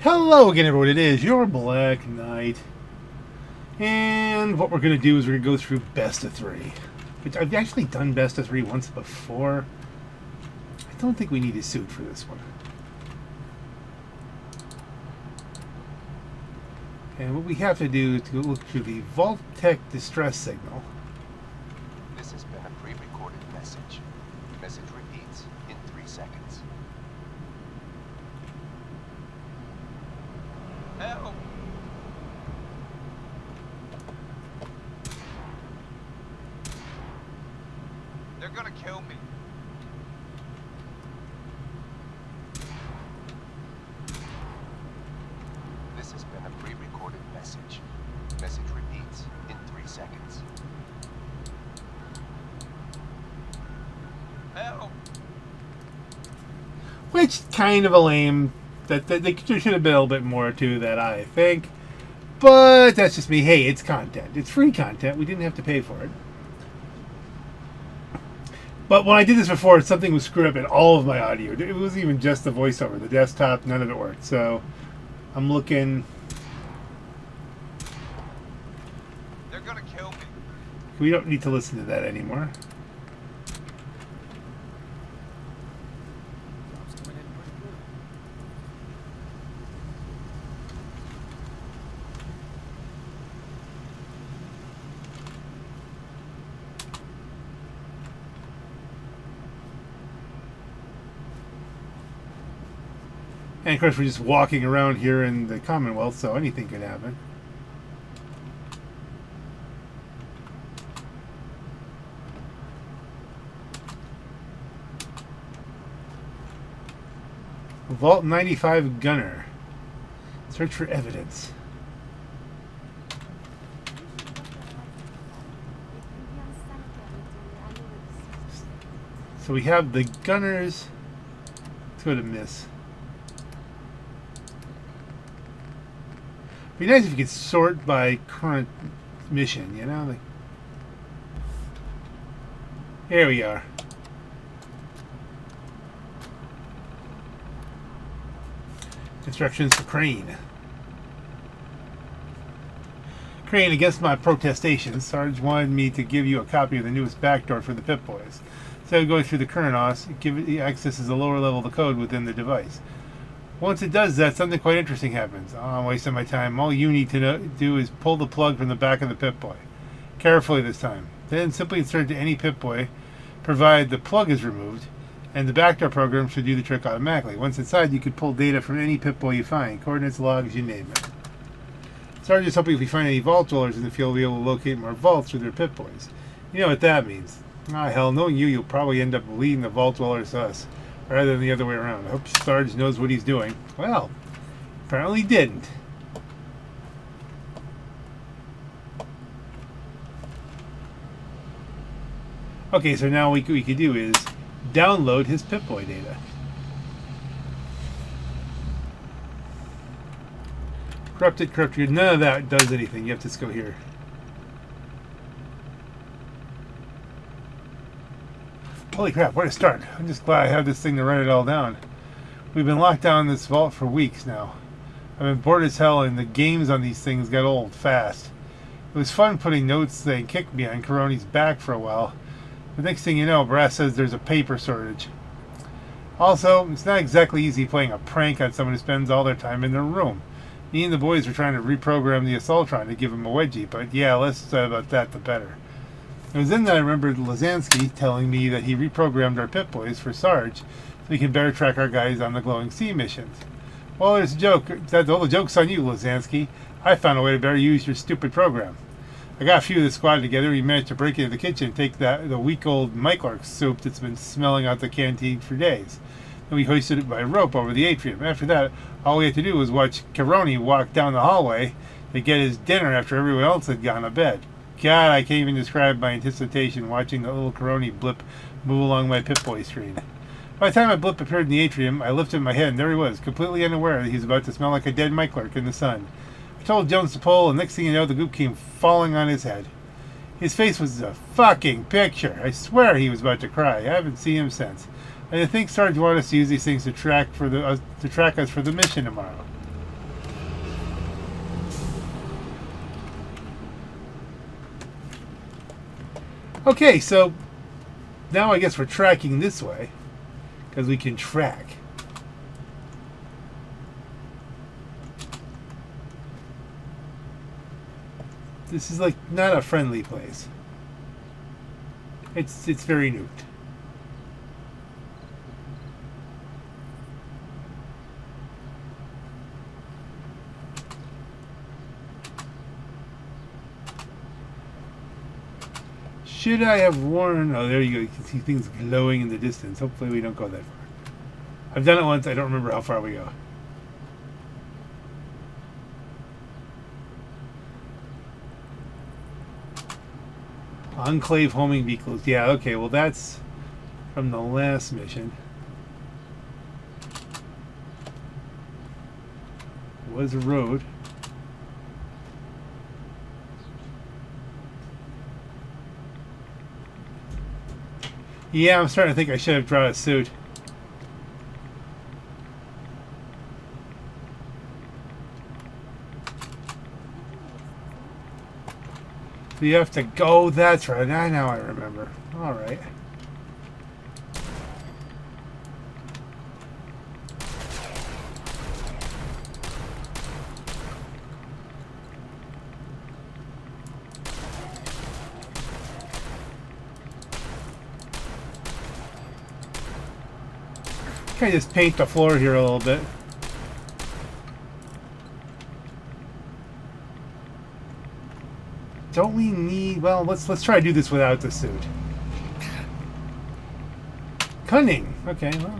Hello again, everyone. It is your Black Knight. And what we're going to do is we're going to go through Best of 3. Which I've actually done Best of 3 once before. I don't think we need a suit for this one. And what we have to do is to look through the Vault-Tec distress signal. This has been a pre-recorded message. Message repeats in 3 seconds. Help! They're gonna kill me. This has been a pre-recorded message. Message repeats in 3 seconds. Help! Which kind of a lame. There should have been a little bit more to that, I think. But that's just me. Hey, it's content. It's free content. We didn't have to pay for it. But when I did this before, something was screwed up in all of my audio. It wasn't even just the voiceover. The desktop, none of it worked. So I'm looking. They're gonna kill me. We don't need to listen to that anymore. And of course, we're just walking around here in the Commonwealth, so anything could happen. Vault 95 Gunner. Search for evidence. So we have the gunners. Let's go to miss. Be nice if you could sort by current mission, you know? Like, here we are. Instructions for Crane. Crane, against my protestations, Sarge wanted me to give you a copy of the newest backdoor for the Pip-Boys. So going through the current OS, it accesses a lower level of the code within the device. Once it does that, something quite interesting happens. Oh, I'm wasting my time. All you need to do is pull the plug from the back of the Pip-Boy. Carefully this time. Then simply insert it to any Pip-Boy, provided the plug is removed, and the backdoor program should do the trick automatically. Once inside, you can pull data from any Pip-Boy you find. Coordinates, logs, you name it. Sarge is hoping if we find any vault dwellers in the field, we'll be able to locate more vaults with their Pip-Boys. You know what that means. Ah, hell, knowing you, you'll probably end up leading the vault dwellers to us, rather than the other way around. I hope Sarge knows what he's doing. Well, apparently he didn't. Okay, so now what we could do is download his Pip-Boy data. Corrupted. None of that does anything. You have to just go here. Holy crap, where to start? I'm just glad I have this thing to write it all down. We've been locked down in this vault for weeks now. I've been bored as hell, and the games on these things got old fast. It was fun putting notes saying kick me on Caroni's back for a while. The next thing you know, Brass says there's a paper shortage. Also, it's not exactly easy playing a prank on someone who spends all their time in their room. Me and the boys were trying to reprogram the Assaultron to give him a wedgie, but yeah, less said about that the better. It was then that I remembered Lazansky telling me that he reprogrammed our Pip-Boys for Sarge so we can better track our guys on the Glowing Sea missions. Well, there's a joke. All the joke's on you, Lazansky. I found a way to better use your stupid program. I got a few of the squad together. We managed to break into the kitchen and take the week-old Mike-Lark soup that's been smelling out the canteen for days. Then we hoisted it by rope over the atrium. After that, all we had to do was watch Caroni walk down the hallway to get his dinner after everyone else had gone to bed. God, I can't even describe my anticipation watching the little Caroni blip move along my Pip-Boy screen. By the time my blip appeared in the atrium, I lifted my head, and there he was, completely unaware that he was about to smell like a dead Mike-Lark in the sun. I told Jones to pull, and next thing you know, the goop came falling on his head. His face was a fucking picture. I swear he was about to cry. I haven't seen him since. I think Sarge wanted us to use these things to track us for the mission tomorrow. Okay, so now I guess we're tracking this way because we can track. This is like not a friendly place. It's very nuked. Should I have worn... Oh, there you go. You can see things glowing in the distance. Hopefully we don't go that far. I've done it once. I don't remember how far we go. Enclave homing vehicles. Yeah, okay. Well, that's from the last mission. It was a road. Yeah, I'm starting to think I should have drawn a suit. So you have to go. That's right. Now I remember. All right. Can I just paint the floor here a little bit? Don't we need... Well, let's try to do this without the suit. Cunning. Okay, well.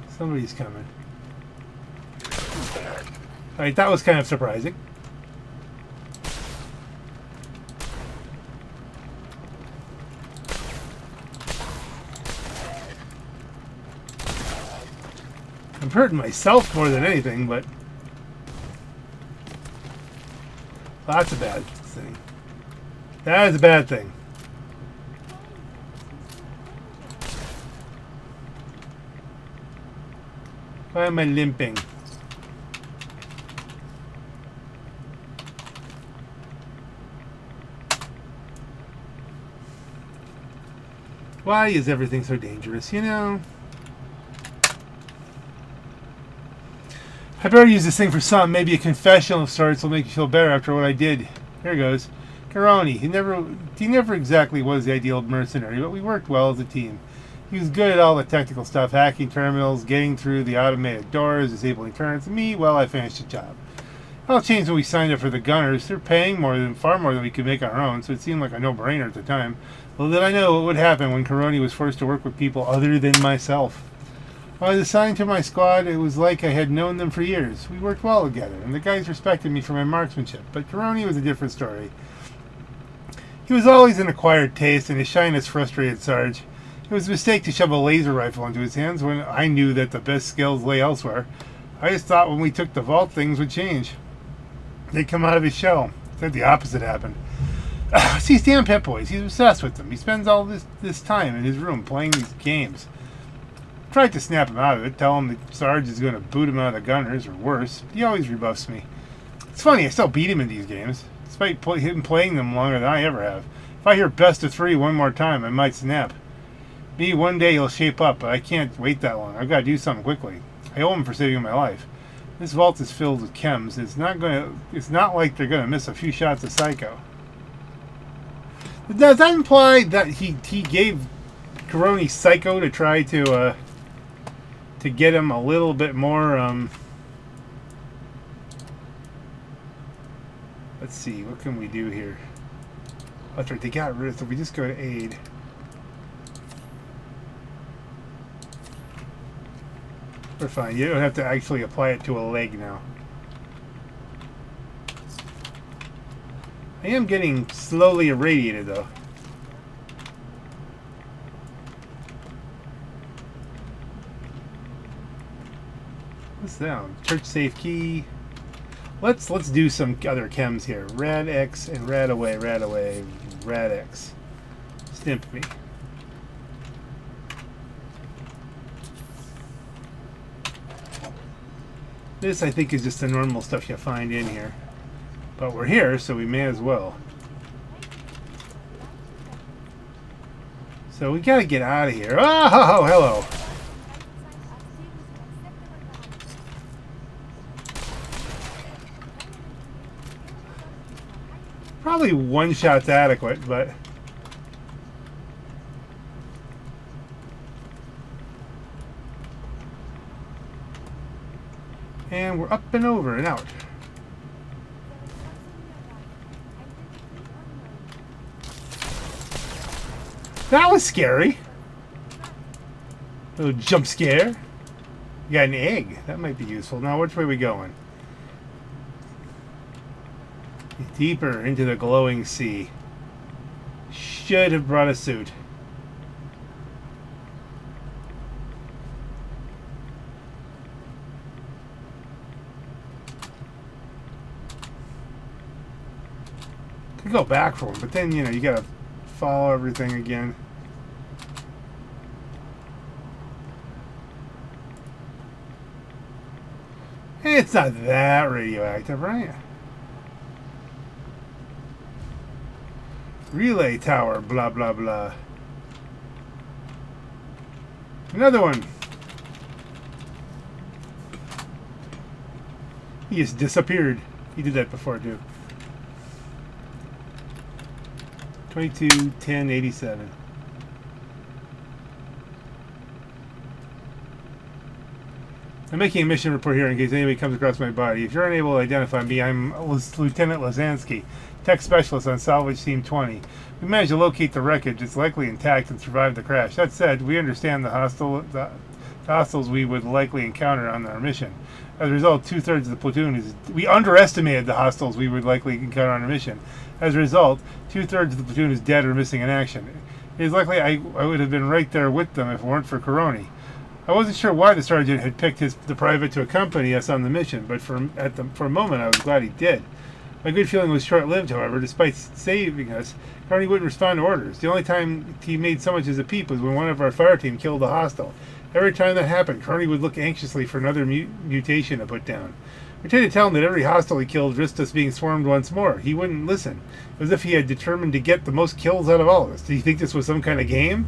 Somebody's coming. Alright, that was kind of surprising. I'm hurting myself more than anything, but that's a bad thing. That is a bad thing. Why am I limping? Why is everything so dangerous, you know? I better use this thing for something. Maybe a confession of sorts will make you feel better after what I did. Here goes. Karoni. He never exactly was the ideal mercenary, but we worked well as a team. He was good at all the technical stuff, hacking terminals, getting through the automated doors, disabling turrets. And me, well, I finished the job. It all changed when we signed up for the Gunners. They're paying far more than we could make on our own, so it seemed like a no-brainer at the time. Little did I know what would happen when Karoni was forced to work with people other than myself. When I was assigned to my squad, it was like I had known them for years. We worked well together, and the guys respected me for my marksmanship. But Karoni was a different story. He was always an acquired taste, and his shyness frustrated Sarge. It was a mistake to shove a laser rifle into his hands when I knew that the best skills lay elsewhere. I just thought when we took the vault, things would change. They'd come out of his shell. Instead, the opposite happened. See, damn Pet Boys. He's obsessed with them. He spends all this time in his room playing these games. Tried to snap him out of it, tell him that Sarge is going to boot him out of the Gunners, or worse. He always rebuffs me. It's funny, I still beat him in these games, despite him playing them longer than I ever have. If I hear best of 3 one more time, I might snap. Me, one day he'll shape up, but I can't wait that long. I've got to do something quickly. I owe him for saving my life. This vault is filled with chems. It's not like they're gonna miss a few shots of Psycho. Does that imply that he gave Karoni Psycho to try to get him a little bit more, let's see, what can we do here? That's right, they got rid of it, so we just go to aid. We're fine, you don't have to actually apply it to a leg now. I am getting slowly irradiated though. What's that? Church safe key. Let's do some other chems here. Rad X and Rad away, Rad X. Stimp me. This, I think, is just the normal stuff you find in here. But we're here, so we may as well. So we gotta get out of here. Oh, hello. Probably one shot's adequate, but... And we're up and over and out. That was scary. Little jump scare. You got an egg. That might be useful. Now, which way are we going? Deeper into the glowing sea. Should have brought a suit. Could go back for him, but then, you gotta follow everything again. It's not that radioactive, right? Relay tower, blah, blah, blah. Another one. He just disappeared. He did that before, too. 22, 10, 87. I'm making a mission report here in case anybody comes across my body. If you're unable to identify me, I'm Lieutenant Lazansky, tech specialist on Salvage Team 20. We managed to locate the wreckage. It's likely intact and survived the crash. That said, we understand the hostiles we would likely encounter on our mission. As a result, 2/3 of the platoon is... We underestimated the hostiles we would likely encounter on our mission. As a result, 2/3 of the platoon is dead or missing in action. It is likely I would have been right there with them if it weren't for Coroni. I wasn't sure why the sergeant had picked the private to accompany us on the mission, but for a moment I was glad he did. My good feeling was short-lived, however. Despite saving us, Coroni wouldn't respond to orders. The only time he made so much as a peep was when one of our fire team killed a hostile. Every time that happened, Coroni would look anxiously for another mutation to put down. We tried to tell him that every hostile he killed risked us being swarmed once more. He wouldn't listen. It was as if he had determined to get the most kills out of all of us. Did he think this was some kind of game?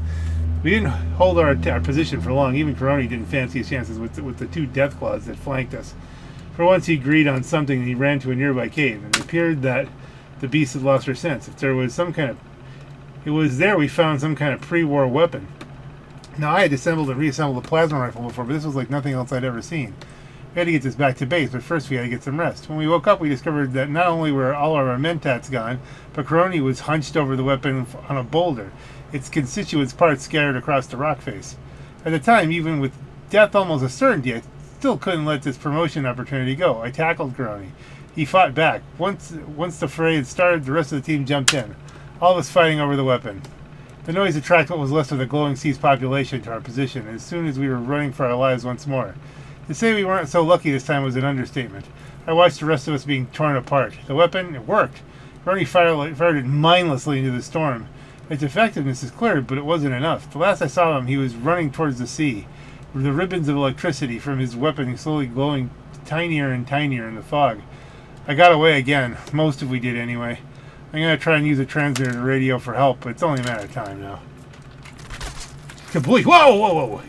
We didn't hold our position for long. Even Coroni didn't fancy his chances with the two Deathclaws that flanked us. For once he agreed on something and he ran to a nearby cave. And it appeared that the beast had lost her sense. If there was some kind of... It was there we found some kind of pre-war weapon. Now, I had assembled and reassembled a plasma rifle before, but this was like nothing else I'd ever seen. We had to get this back to base, but first we had to get some rest. When we woke up, we discovered that not only were all of our mentats gone, but Coroni was hunched over the weapon on a boulder, its constituent parts scattered across the rock face. At the time, even with death almost a certainty, I still couldn't let this promotion opportunity go. I tackled Coroni. He fought back. Once the fray had started, the rest of the team jumped in, all of us fighting over the weapon. The noise attracted what was left of the glowing sea's population to our position, as soon as we were running for our lives once more. To say we weren't so lucky this time was an understatement. I watched the rest of us being torn apart. The weapon, it worked. Coroni fired it mindlessly into the storm. Its effectiveness is clear, but it wasn't enough. The last I saw him, he was running towards the sea, with the ribbons of electricity from his weapon slowly glowing tinier and tinier in the fog. I got away again. Most of we did anyway. I'm going to try and use a transmitter to radio for help, but it's only a matter of time now. Kabooey! Whoa, whoa, whoa!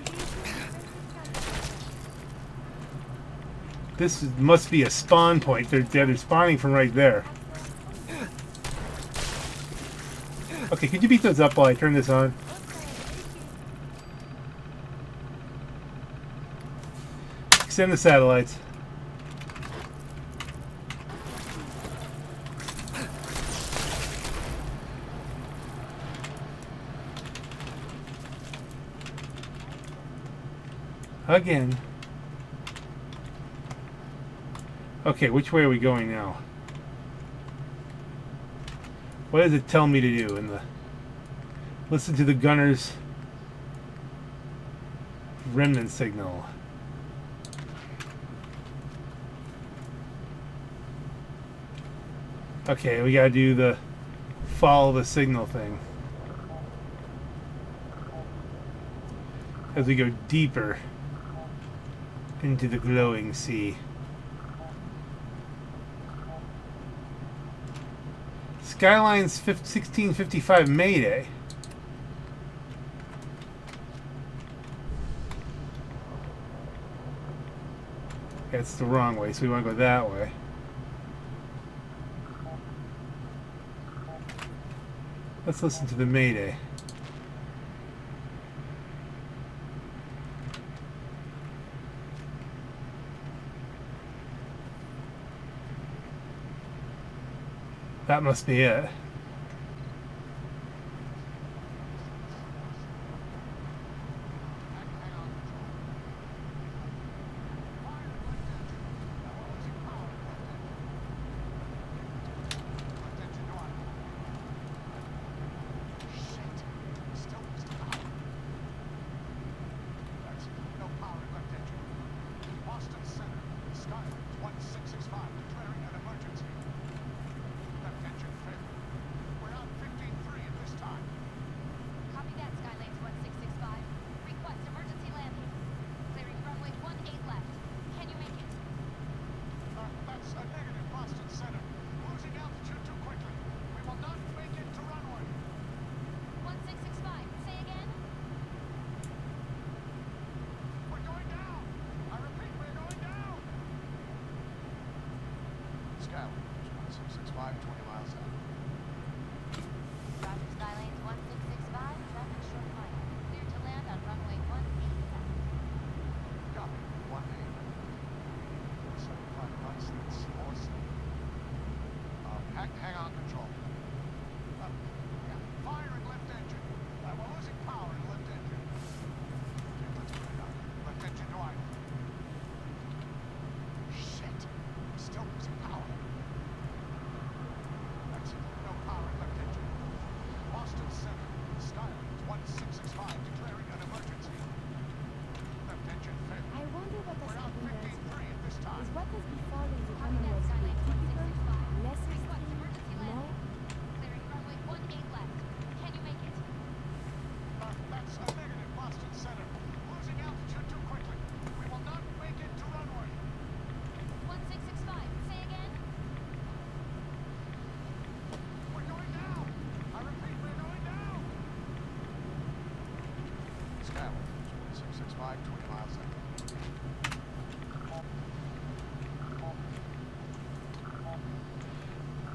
This must be a spawn point. They're spawning from right there. Okay, could you beat those up while I turn this on? Extend the satellites. Again. Okay, which way are we going now? What does it tell me to do? Listen to the gunner's remnant signal. Okay, we gotta do the follow the signal thing as we go deeper into the glowing sea. Skyline's 1655 Mayday. That's the wrong way, so we want to go that way. Let's listen to the Mayday. That must be it.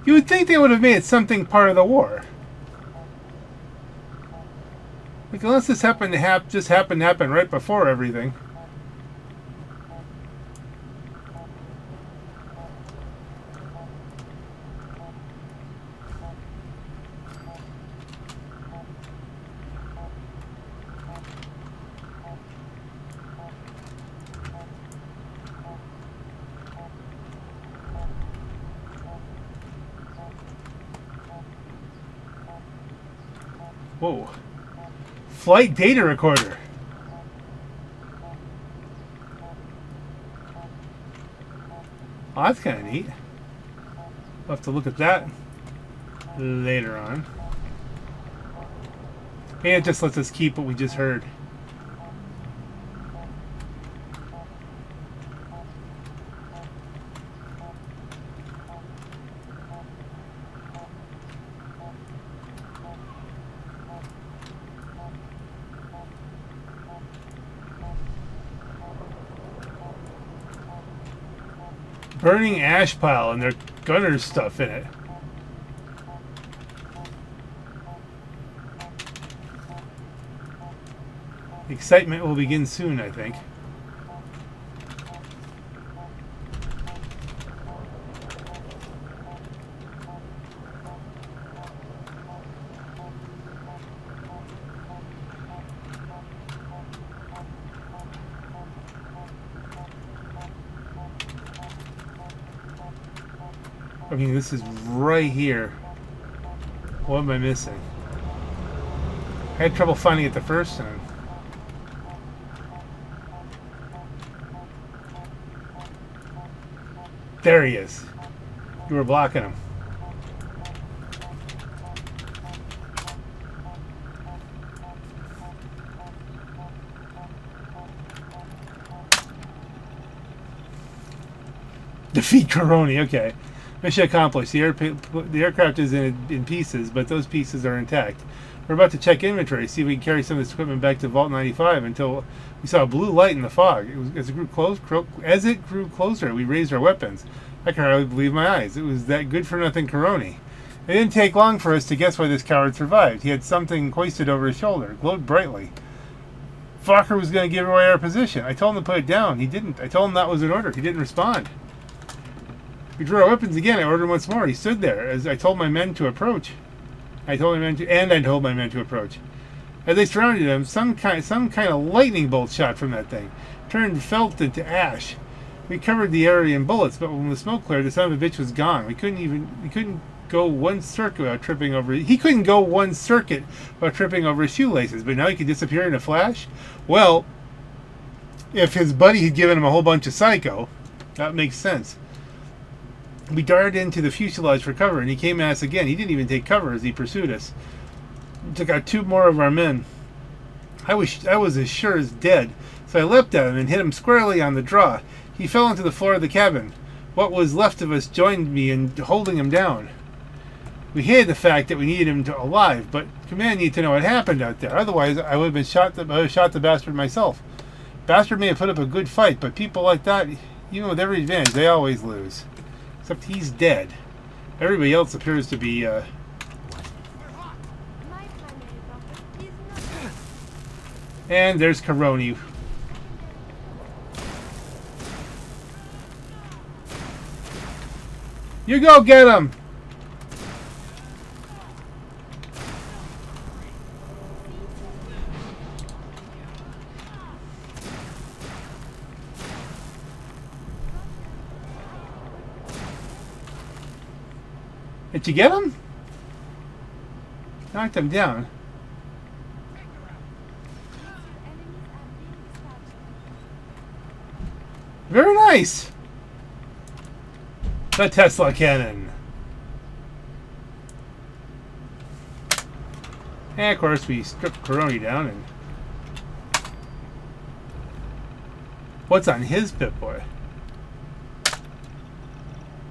You would think they would have made something part of the war. Like, unless this happened to just happened to happen right before everything. Whoa. Flight data recorder. Oh, that's kind of neat. We'll have to look at that later on. Maybe it just lets us keep what we just heard. Burning ash pile and their gunner's stuff in it. The excitement will begin soon, I think. I mean, this is right here. What am I missing? I had trouble finding it the first time. There he is. You were blocking him. Defeat Coroni, okay. Mission accomplished. The aircraft is in pieces, but those pieces are intact. We're about to check inventory, see if we can carry some of this equipment back to Vault 95 until we saw a blue light in the fog. As it grew closer, we raised our weapons. I can hardly believe my eyes. It was that good-for-nothing Caroni. It didn't take long for us to guess why this coward survived. He had something hoisted over his shoulder. It glowed brightly. Fokker was going to give away our position. I told him to put it down. He didn't. I told him that was an order. He didn't respond. We drew our weapons again. I ordered once more. He stood there as I told my men to approach. I told my men to approach. As they surrounded him, some kind of lightning bolt shot from that thing, turned felt into ash. We covered the area in bullets, but when the smoke cleared, the son of a bitch was gone. We couldn't go one circuit without tripping over. He couldn't go one circuit without tripping over his shoelaces, but now he could disappear in a flash. Well, if his buddy had given him a whole bunch of psycho, that makes sense. We darted into the fuselage for cover, and he came at us again. He didn't even take cover as he pursued us. He took out 2 more of our men. I was as sure as dead, so I leapt at him and hit him squarely on the jaw. He fell onto the floor of the cabin. What was left of us joined me in holding him down. We hated the fact that we needed him alive, but command needed to know what happened out there. Otherwise, I would have shot the bastard myself. Bastard may have put up a good fight, but people like that, even with every advantage, they always lose. Except he's dead. Everybody else appears to be, And there's Caroni. You go get him! Did you get him? Knocked him down. Very nice! The Tesla cannon. And of course we stripped Caroni down and... What's on his Pip-Boy?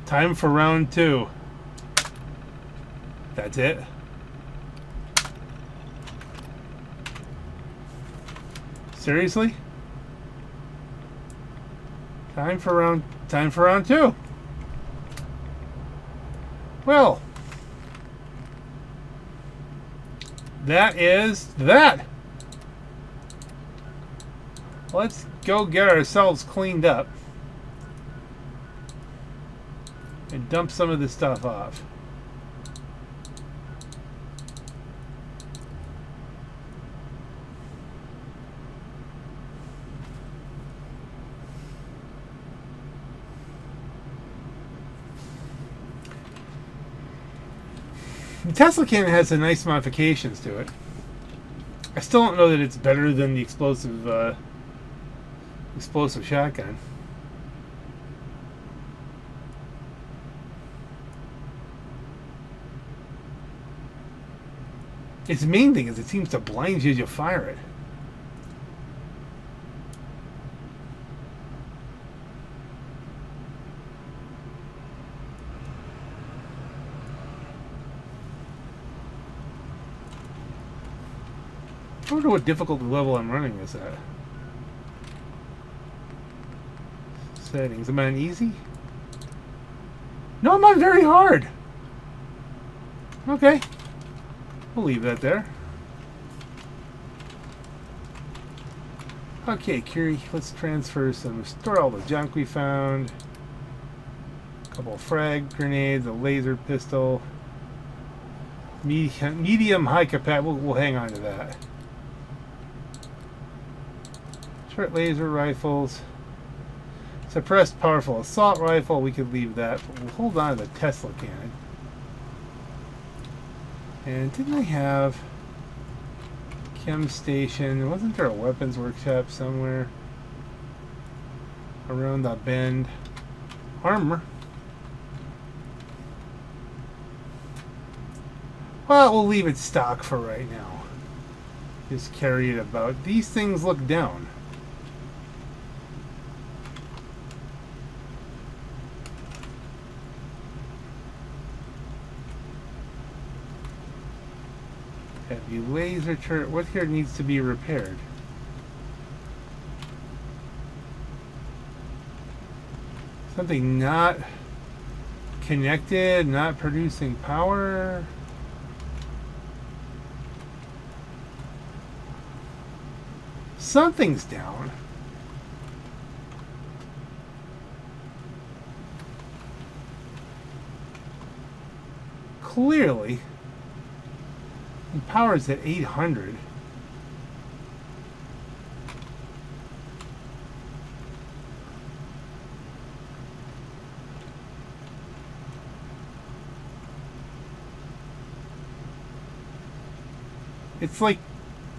Time for round 2. That's it. Seriously? Time for round 2. Well, that is that. Let's go get ourselves cleaned up and dump some of this stuff off. The Tesla cannon has some nice modifications to it. I still don't know that it's better than the explosive shotgun. Its main thing is it seems to blind you as you fire it. I wonder what difficulty level I'm running this at. Settings. Am I on easy? No, I'm on very hard. Okay. We'll leave that there. Okay, Curie, let's transfer some, store all the junk we found. A couple of frag grenades, a laser pistol. Medium high capacity, we'll hang on to that. Short laser rifles. Suppressed powerful assault rifle, we could leave that, but we'll hold on to the Tesla cannon. And didn't I have chem station? Wasn't there a weapons workshop somewhere around that bend? Armor. Well, we'll leave it stock for right now. Just carry it about. These things look down. Heavy laser turret. What here needs to be repaired? Something not connected, not producing power. Something's down. Clearly. And power's at 800. It's like,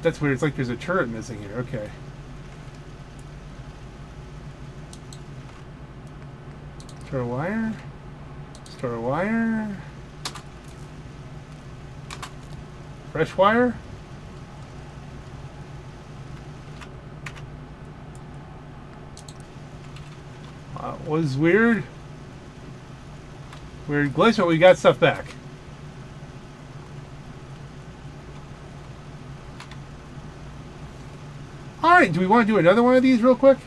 that's weird. It's like there's a turret missing here. Okay. Store wire. Store wire. Fresh wire. Was weird. Weird glitch, but we got stuff back. Alright, do we want to do another one of these real quick?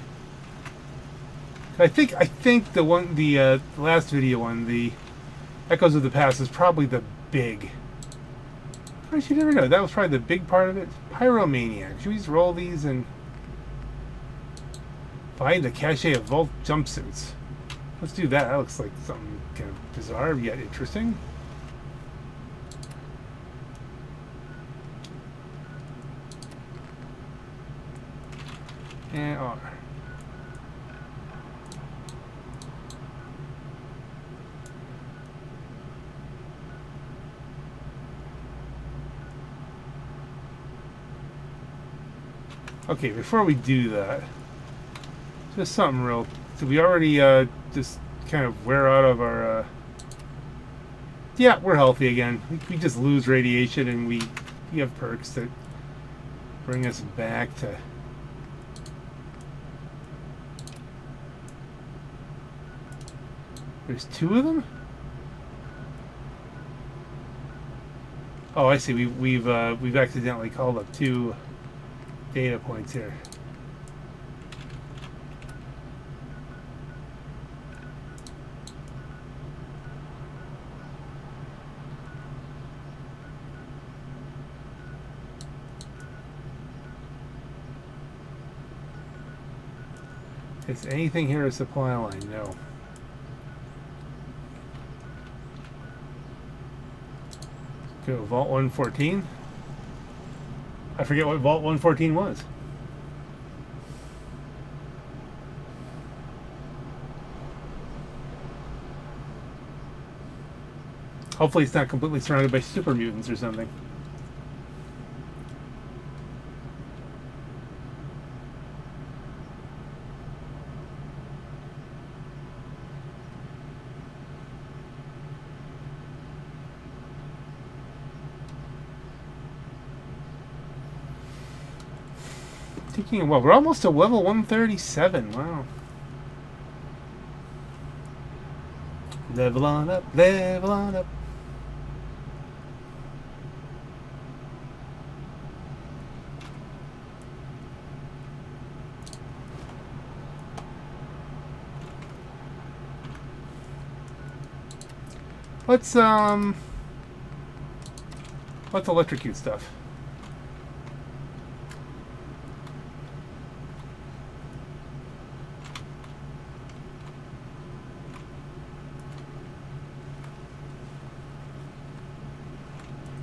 I think the last video one, the Echoes of the Past, is probably the big. But you never know. That was probably the big part of it. Pyromaniac. Should we just roll these and find the cache of Vault jumpsuits? Let's do that. That looks like something kind of bizarre yet interesting. And R. Okay, before we do that, just something real. So we already just kind of wear out of our. Yeah, we're healthy again. We just lose radiation, and we have perks that bring us back to. There's two of them? Oh, I see. We've accidentally called up two data points here. Is anything here a supply line? No. Go Vault 114. I forget what Vault 114 was. Hopefully it's not completely surrounded by super mutants or something. Well, we're almost to level 137. Wow. Level on up, level on up. Let's electrocute stuff.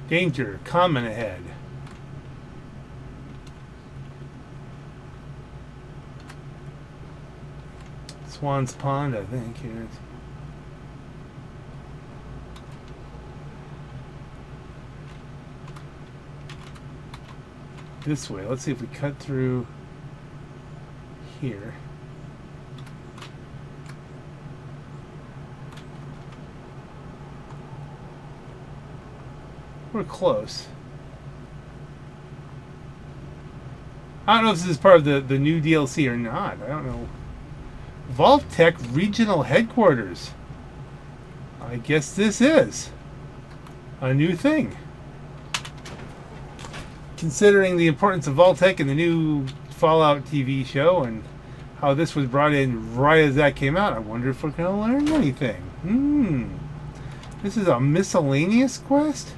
Danger, common ahead. Swan's Pond, I think. Here. This way. Let's see if we cut through here. We're close. I don't know if this is part of the new DLC or not. I don't know. Vault-Tec Regional Headquarters. I guess this is a new thing. considering the importance of Vault-Tec and the new Fallout TV show and how this was brought in right as that came out, I wonder if we're going to learn anything. This is a miscellaneous quest?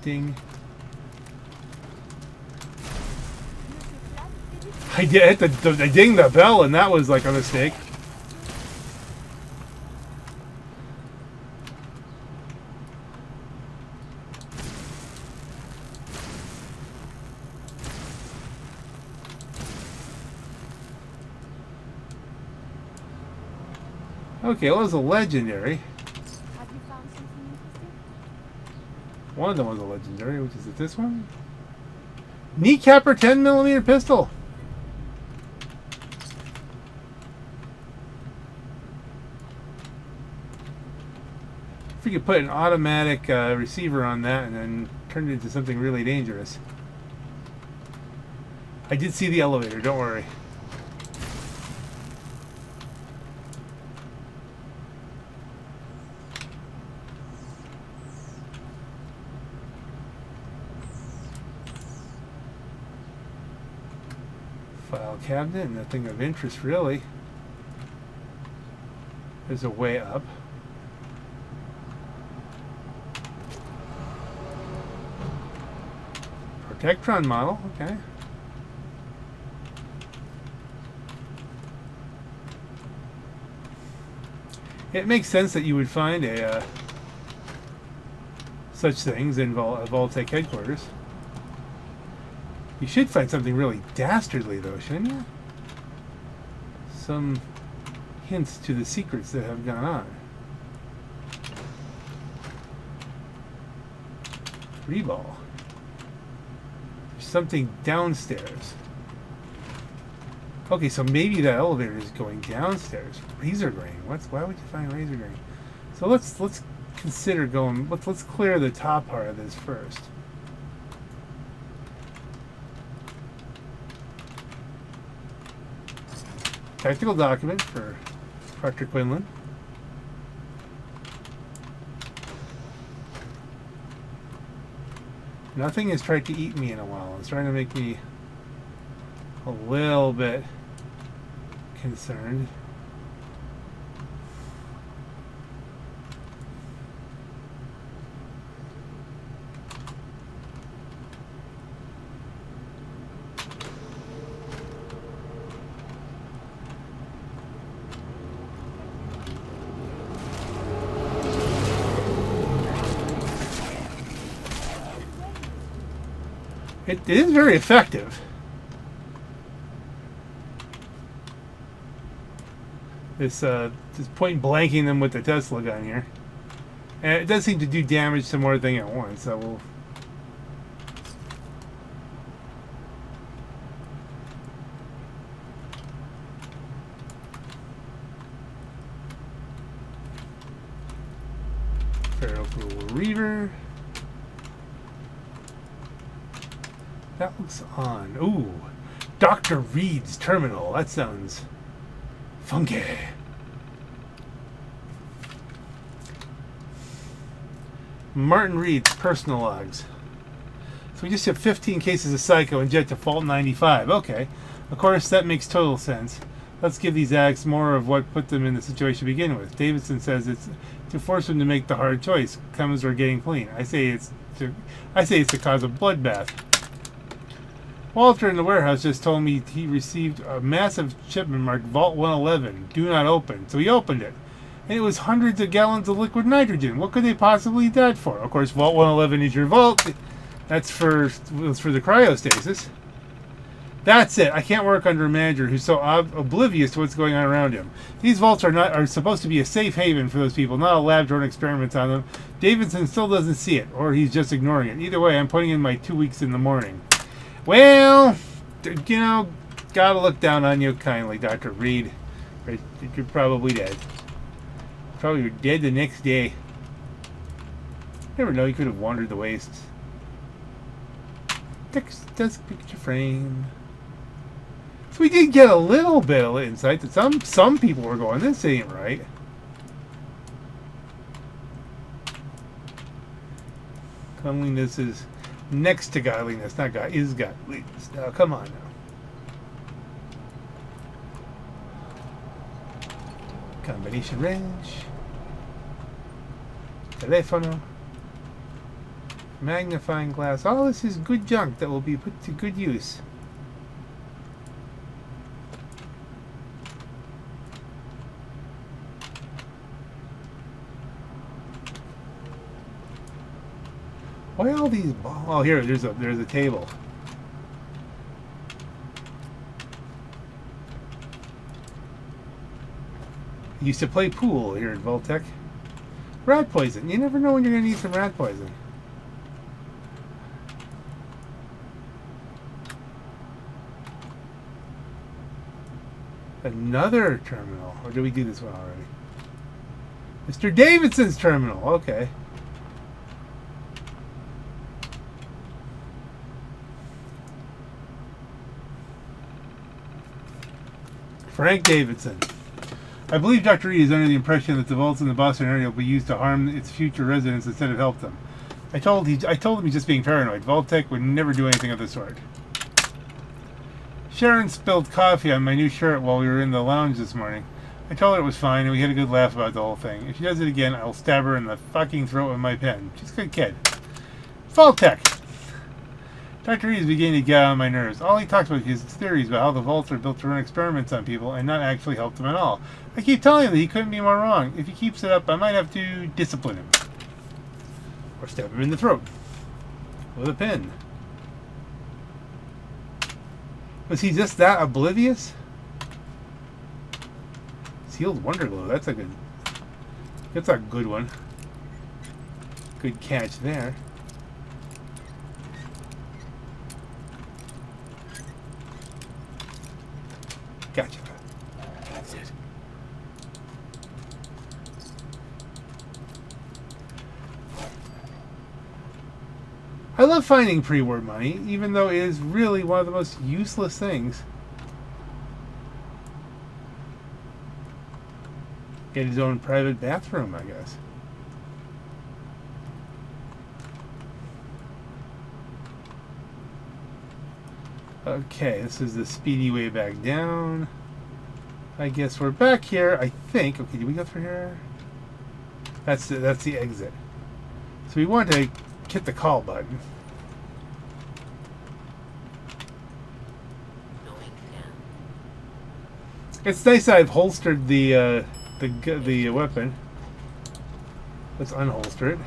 Ding. I did I ding the bell and that was like a mistake. Okay, well, it was a legendary. Have you found something interesting? One of them was a legendary, which is it this one? Kneecapper 10mm pistol. If we could put an automatic receiver on that and then turn it into something really dangerous. I did see the elevator, don't worry. File cabinet, nothing of interest really. There's a way up. Protectron model, okay. It makes sense that you would find a such things in Vault-Tec headquarters. You should find something really dastardly, though, shouldn't you? Some hints to the secrets that have gone on. Reball. There's something downstairs. Okay, so maybe that elevator is going downstairs. Razor grain. Why would you find razor grain? So let's consider going. Let's clear the top part of this first. Tactical document for Proctor Quinlan. Nothing has tried to eat me in a while. It's trying to make me a little bit concerned. It is very effective. This point blanking them with the Tesla gun here. And it does seem to do damage to more thing at once, so we'll... Ferropool Reaver. That looks on. Ooh. Dr. Reed's terminal. That sounds funky. Martin Reed's personal logs. So we just have 15 cases of Psycho and jet to Fault 95. Okay. Of course, that makes total sense. Let's give these acts more of what put them in the situation to begin with. Davidson says it's to force them to make the hard choice. Cummins are getting clean. I say it's to cause a bloodbath. Walter in the warehouse just told me he received a massive shipment marked Vault 111, do not open. So he opened it. And it was hundreds of gallons of liquid nitrogen. What could they possibly need that for? Of course, Vault 111 is your vault. That's for the cryostasis. That's it. I can't work under a manager who's so oblivious to what's going on around him. These vaults are supposed to be a safe haven for those people, not a lab to run experiments on them. Davidson still doesn't see it, or he's just ignoring it. Either way, I'm putting in my 2 weeks in the morning. Well, you know, gotta look down on you kindly, Dr. Reed. You're probably dead. Probably dead the next day. Never know, you could have wandered the wastes. Desk picture frame. So we did get a little bit of insight that some people were going, this ain't right. Cleanliness is next to godliness, not God is godliness. Now, come on now. Combination wrench. Telefono. Magnifying glass. All this is good junk that will be put to good use. Why all these balls? Oh, here, there's a table. I used to play pool here at Vault-Tec. Rat poison. You never know when you're going to need some rat poison. Another terminal. Or did we do this one already? Mr. Davidson's terminal. Okay. Frank Davidson. I believe Dr. Reed is under the impression that the vaults in the Boston area will be used to harm its future residents instead of help them. I told him he's just being paranoid. Vault-Tec would never do anything of the sort. Sharon spilled coffee on my new shirt while we were in the lounge this morning. I told her it was fine, and we had a good laugh about the whole thing. If she does it again, I'll stab her in the fucking throat with my pen. She's a good kid. Vault-Tec! Dr. Reed is beginning to get on my nerves. All he talks about is his theories about how the vaults are built to run experiments on people and not actually help them at all. I keep telling him that he couldn't be more wrong. If he keeps it up, I might have to discipline him. Or stab him in the throat. With a pen. Was he just that oblivious? Sealed Wonder Glue. That's a good one. Good catch there. Gotcha. That's it. I love finding pre-war money, even though it is really one of the most useless things. Get his own private bathroom, I guess. Okay, this is the speedy way back down. I guess we're back here, I think. Okay, did we go through here? That's the exit. So we want to hit the call button. It's nice that I've holstered the weapon. Let's unholster it.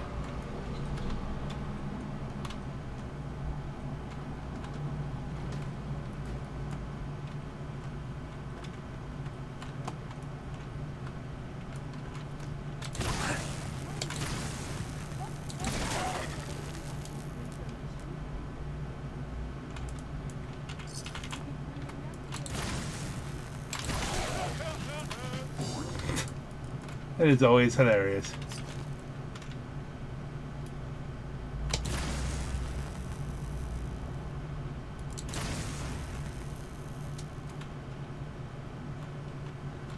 That is always hilarious.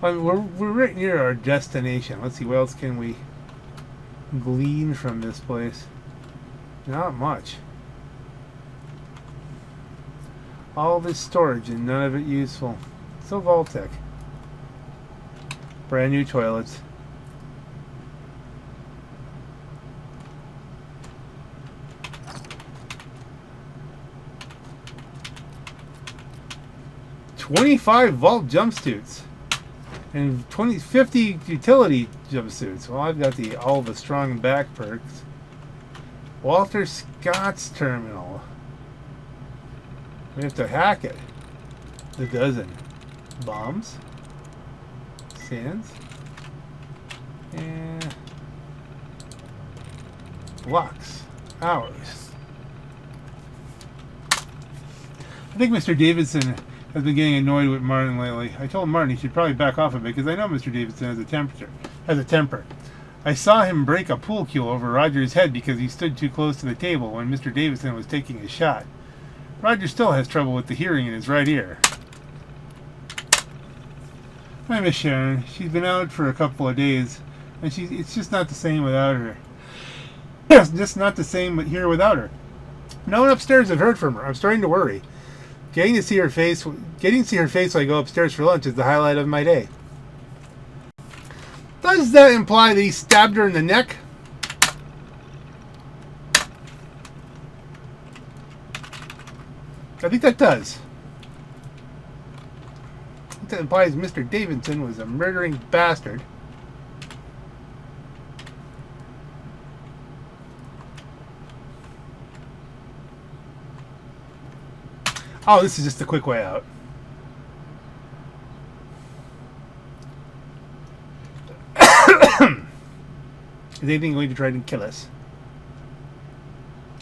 I mean, we're right near our destination. Let's see, what else can we glean from this place? Not much. All this storage and none of it useful. So Vault-Tec. Brand new toilets. $25 vault jumpsuits and 50 utility jumpsuits. Well, I've got all the strong back perks. Walter Scott's terminal. We have to hack it. A dozen bombs, sands, and locks. Hours. I think Mr. Davidson has been getting annoyed with Martin lately. I told Martin he should probably back off a bit because I know Mr. Davidson has a temper. I saw him break a pool cue over Roger's head because he stood too close to the table when Mr. Davidson was taking a shot. Roger still has trouble with the hearing in his right ear. I miss Sharon. She's been out for a couple of days, and it's just not the same without her. It's just not the same here without her. No one upstairs have heard from her. I'm starting to worry. Getting to see her face when I go upstairs for lunch is the highlight of my day. Does that imply that he stabbed her in the neck? I think that does. I think that implies Mr. Davidson was a murdering bastard. Oh, this is just a quick way out. Is anything going to try to kill us?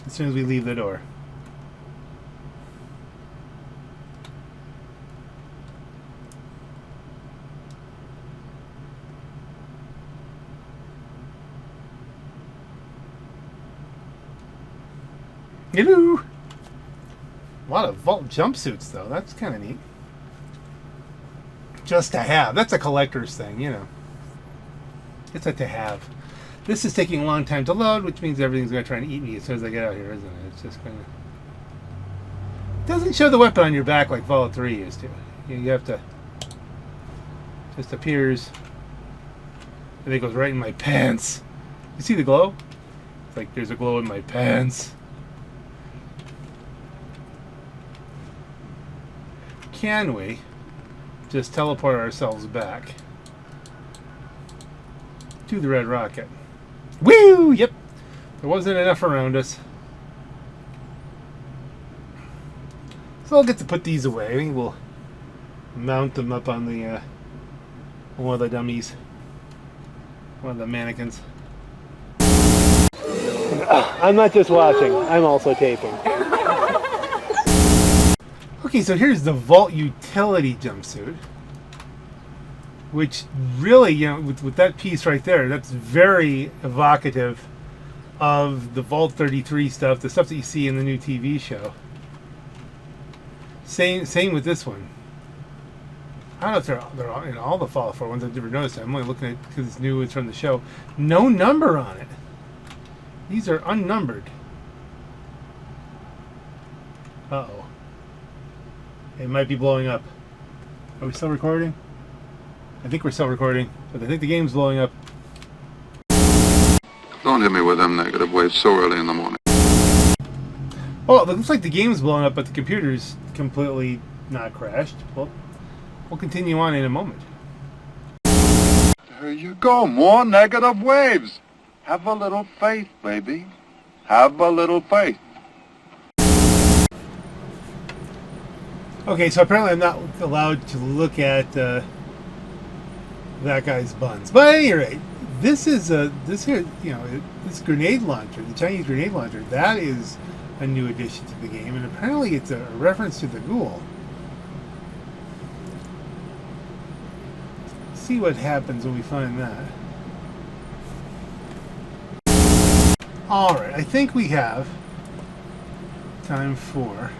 As soon as we leave the door. Hello! A lot of vault jumpsuits, though. That's kind of neat. Just to have. That's a collector's thing, you know. It's a to have. This is taking a long time to load, which means everything's going to try and eat me as soon as I get out here, isn't it? It's just going to... Doesn't show the weapon on your back like Fallout 3 used to. You have to... Just appears. And it goes right in my pants. You see the glow? It's like there's a glow in my pants. Can we just teleport ourselves back to the Red Rocket? Woo! Yep. There wasn't enough around us. So I'll get to put these away. I think we'll mount them up on the one of the dummies. One of the mannequins. I'm not just watching, I'm also taping. Okay, so here's the Vault Utility jumpsuit. Which really, you know, with that piece right there, that's very evocative of the Vault 33 stuff, the stuff that you see in the new TV show. Same with this one. I don't know if they're all, in all the Fallout 4 ones. I've never noticed it. I'm only looking at it because it's new, it's from the show. No number on it. These are unnumbered. Uh-oh. It might be blowing up. Are we still recording? I think we're still recording, but I think the game's blowing up. Don't hit me with them negative waves so early in the morning. Oh, it looks like the game's blowing up, but the computer's completely not crashed. Well, we'll continue on in a moment. There you go, more negative waves. Have a little faith, baby. Have a little faith. Okay, so apparently I'm not allowed to look at that guy's buns. But at any rate, this grenade launcher, the Chinese grenade launcher, that is a new addition to the game, and apparently it's a reference to the ghoul. See what happens when we find that. Alright, I think we have time for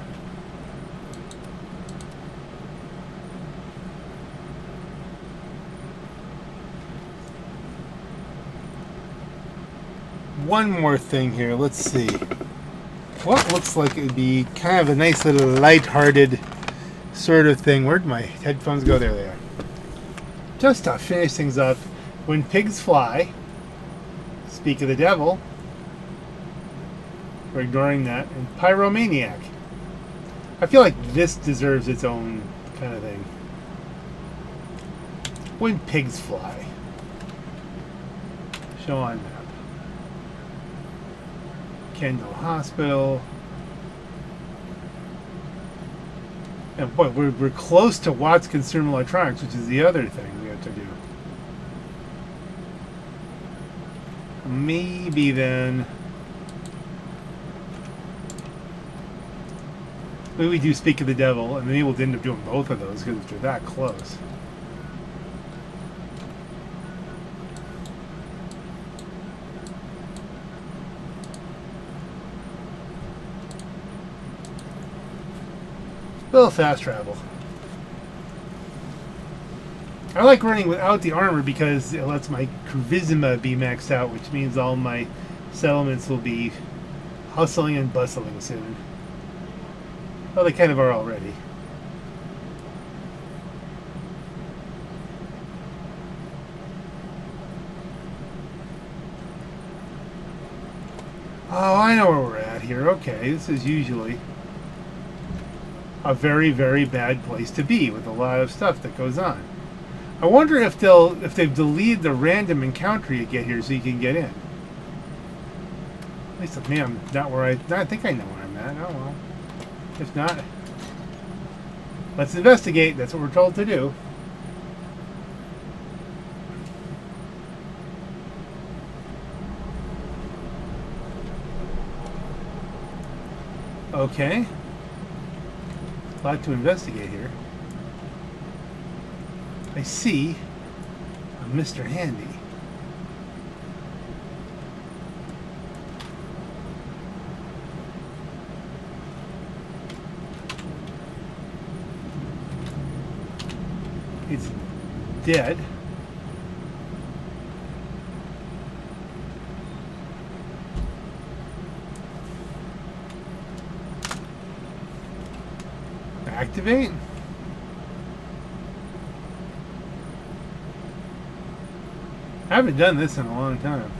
one more thing here. Let's see. What looks like it would be kind of a nice little light-hearted sort of thing. Where'd my headphones go? There they are. Just to finish things up, When Pigs Fly, Speak of the Devil, we're ignoring that, and Pyromaniac. I feel like this deserves its own kind of thing. When Pigs Fly. Show on map. Kendall Hospital. And boy, we're close to Watts Consumer Electronics, which is the other thing we have to do. Maybe then... maybe we do Speak of the Devil, and maybe we'll end up doing both of those because they're that close. A little fast travel. I like running without the armor because it lets my charisma be maxed out, which means all my settlements will be hustling and bustling soon. Well, they kind of are already. Oh, I know where we're at here. Okay, this is usually a very, very bad place to be with a lot of stuff that goes on. I wonder if they've deleted the random encounter you get here so you can get in. At least, me, I'm not where I think I know where I'm at. Oh well. If not, let's investigate. That's what we're told to do. Okay. A lot to investigate here. I see a Mr. Handy. It's dead. Activate. I haven't done this in a long time.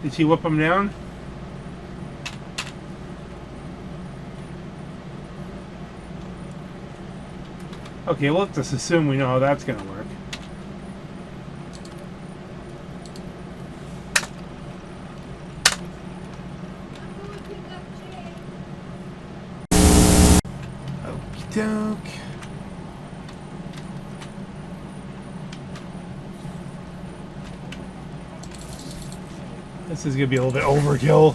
Did she whip him down? Okay, well, let's just assume we know how that's going to work. Okie doke. This is going to be a little bit overkill.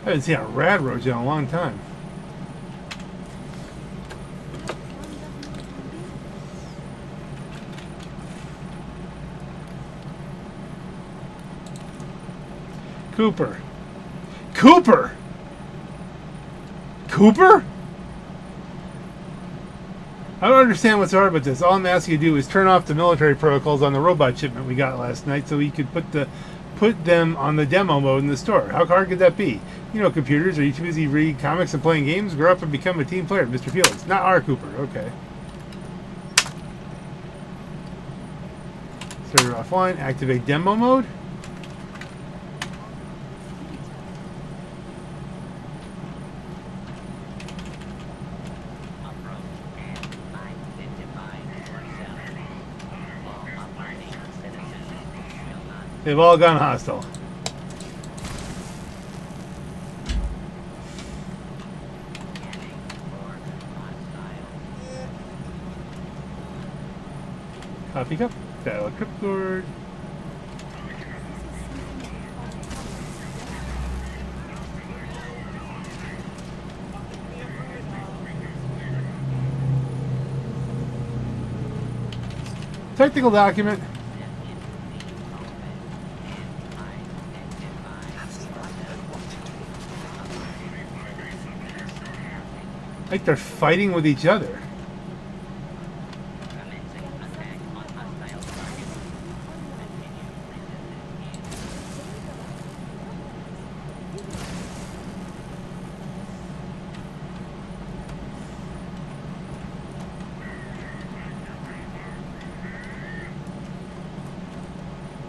I haven't seen a rad roach in a long time. Cooper. Cooper! Cooper? I don't understand what's hard about this. All I'm asking you to do is turn off the military protocols on the robot shipment we got last night so we could put them on the demo mode in the store. How hard could that be? You know, computers, are you too busy reading comics and playing games? Grow up and become a team player, Mr. Felix. Not our Cooper. Okay. Server offline. Activate demo mode. They've all gone hostile. Coffee cup, battle cryptcord. Technical document. Like they're fighting with each other.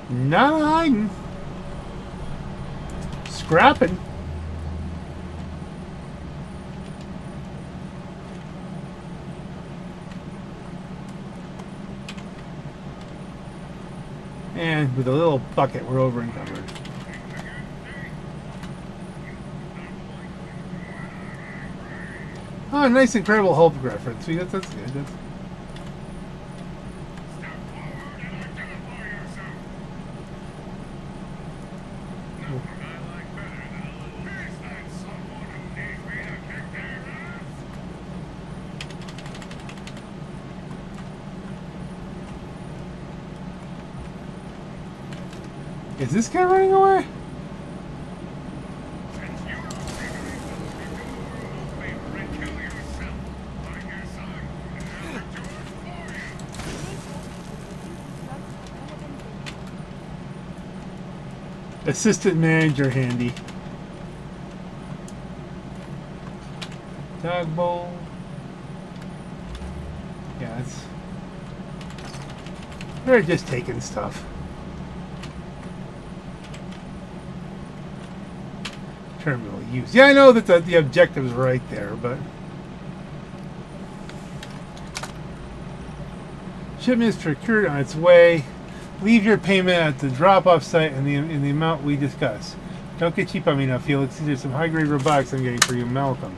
Not hiding. Scrapping. And with a little bucket, we're over encumbered. Oh, nice Incredible Hulk reference. See, that's good. That's... Is this guy running away? Assistant manager handy. Dog bowl. Yeah, it's. They're just taking stuff. Terminal use. Yeah, I know that the objective's right there, but. Shipment is procured on its way. Leave your payment at the drop-off site in the amount we discussed. Don't get cheap on me now, Felix. These are some high-grade robotics I'm getting for you, Malcolm.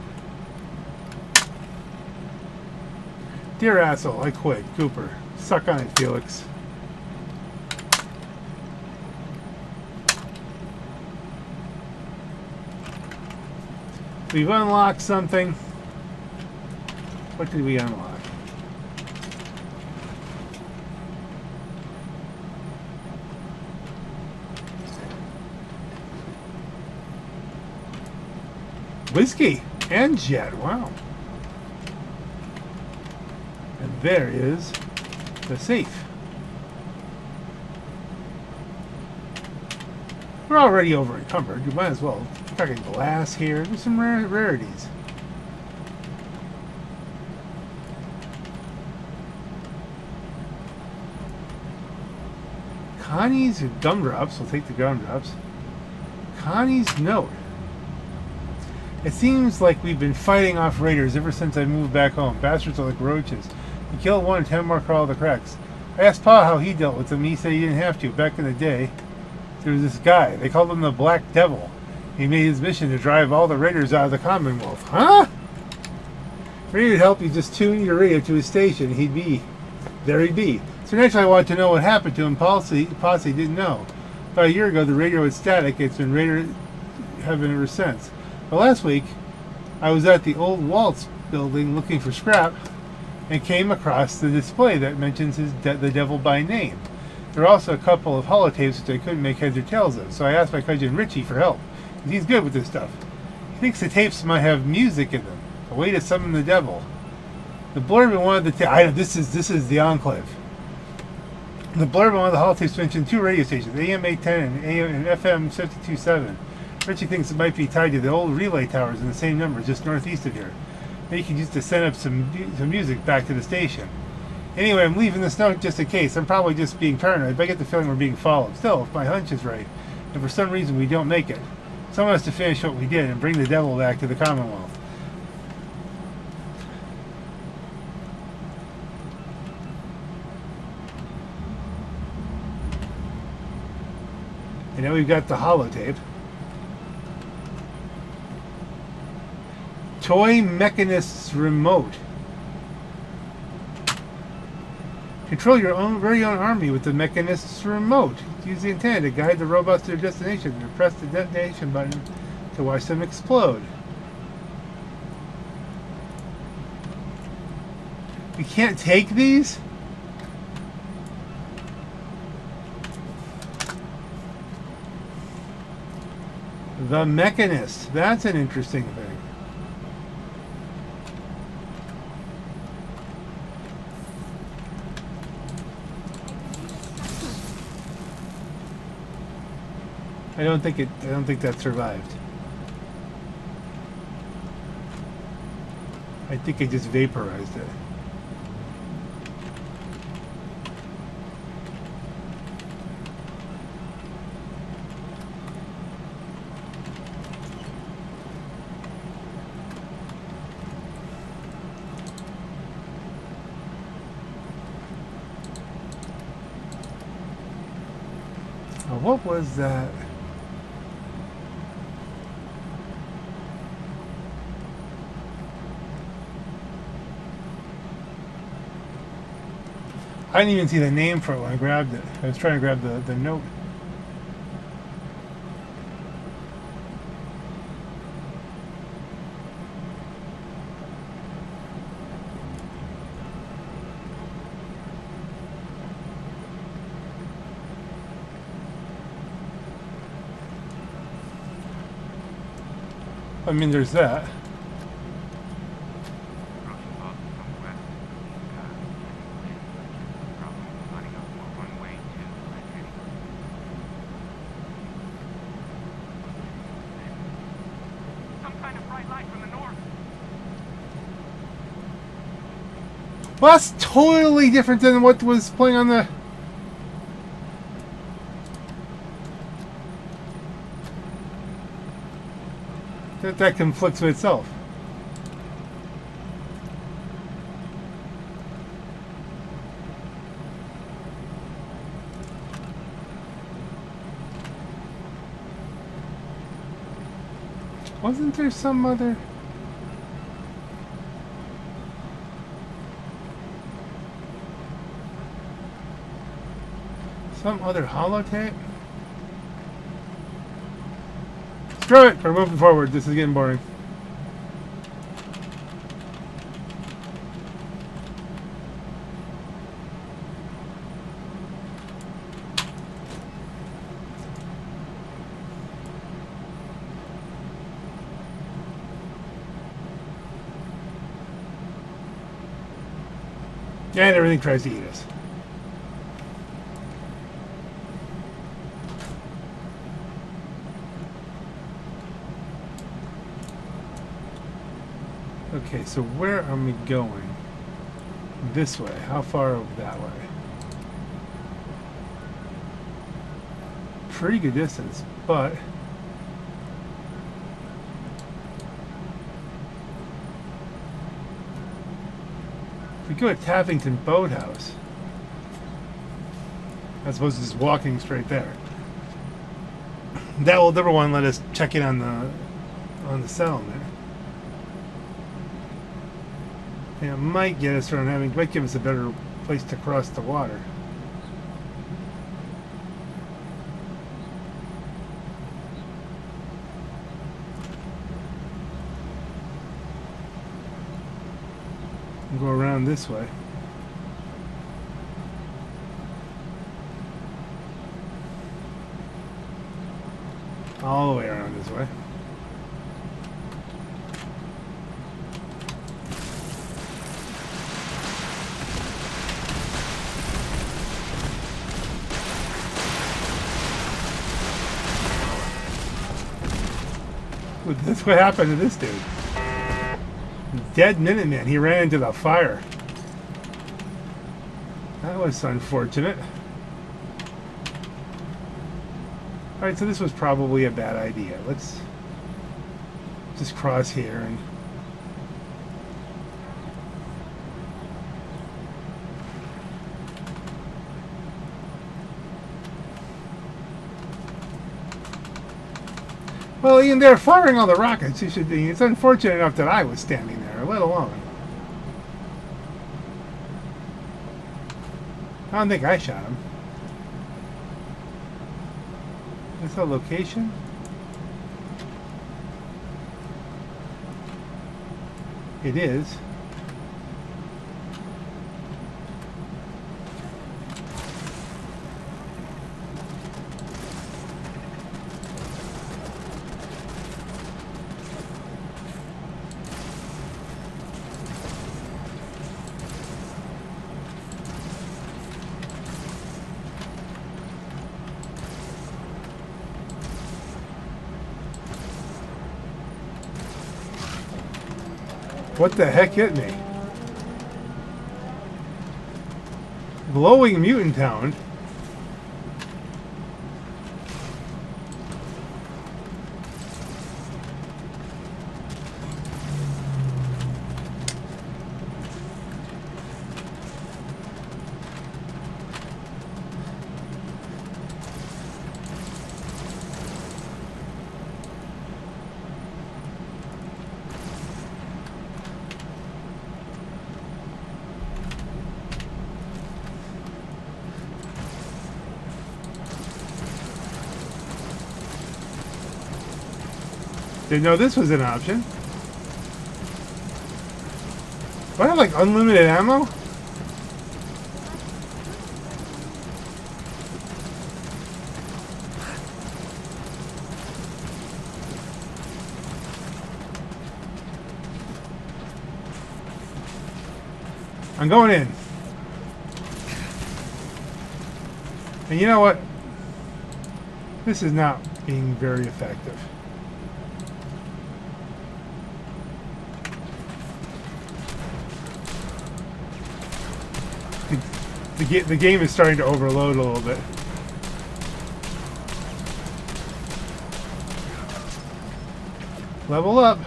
Dear asshole, I quit. Cooper. Suck on it, Felix. We've unlocked something. What did we unlock? Whiskey and jet. Wow. And there is the safe. We're already over encumbered. You might as well. Fucking glass here. There's some rarities. Connie's gumdrops. We'll take the gumdrops. Connie's note. It seems like we've been fighting off raiders ever since I moved back home. Bastards are like roaches. We killed one and 10 more crawl the cracks. I asked Pa how he dealt with them. He said he didn't have to. Back in the day, there was this guy. They called him the Black Devil. He made his mission to drive all the raiders out of the Commonwealth. Huh? If he would help you just tune your radio to his station, he'd be. So naturally I wanted to know what happened to him. Posse didn't know. About a year ago, the radio was static. It's been raider heaven ever since. But last week, I was at the old Waltz building looking for scrap and came across the display that mentions the devil by name. There are also a couple of holotapes which I couldn't make heads or tails of, so I asked my cousin Richie for help. He's good with this stuff. He thinks the tapes might have music in them, a way to summon the devil. The blurb in one of the this is the Enclave. The blurb in one of the holotapes mentioned two radio stations, AM 810 and AM and FM 52.7. Richie thinks it might be tied to the old relay towers in the same number, just northeast of here. Maybe you can use to send up some music back to the station. Anyway, I'm leaving this note just in case. I'm probably just being paranoid, but I get the feeling we're being followed. Still, if my hunch is right, and for some reason we don't make it, someone has to finish what we did and bring the devil back to the Commonwealth. And now we've got the holotape. Toy Mechanist's Remote. Control your very own army with the Mechanist's Remote. Use the antenna to guide the robots to their destination and press the detonation button to watch them explode. We can't take these? The Mechanist. That's an interesting thing. I don't think that survived. I think it just vaporized it. Now, what was that? I didn't even see the name for it when I grabbed it. I was trying to grab the note. I mean, there's that. Well, that's totally different than what was playing on the... That conflicts with itself. Wasn't there some other... Some other holotape? Screw it! We're moving forward. This is getting boring. And everything tries to eat us. Okay, so where are we going? This way. How far over that way? Pretty good distance, but... If we go to Tappington Boathouse, as opposed to just walking straight there, that will never want to let us check in on the settlement. And it might get us around having, might give us a better place to cross the water. We'll go around this way. All the way around this way. That's what happened to this dude. Dead Minuteman. He ran into the fire. That was unfortunate. Alright, so this was probably a bad idea. Let's just cross here and... Well, Ian, they're firing all the rockets. You should be. It's unfortunate enough that I was standing there, let alone. I don't think I shot him. Is that location? It is. What the heck hit me? Glowing mutant town. Didn't know this was an option. Do I have like unlimited ammo? I'm going in. And you know what? This is not being very effective. The game is starting to overload a little bit. Level up.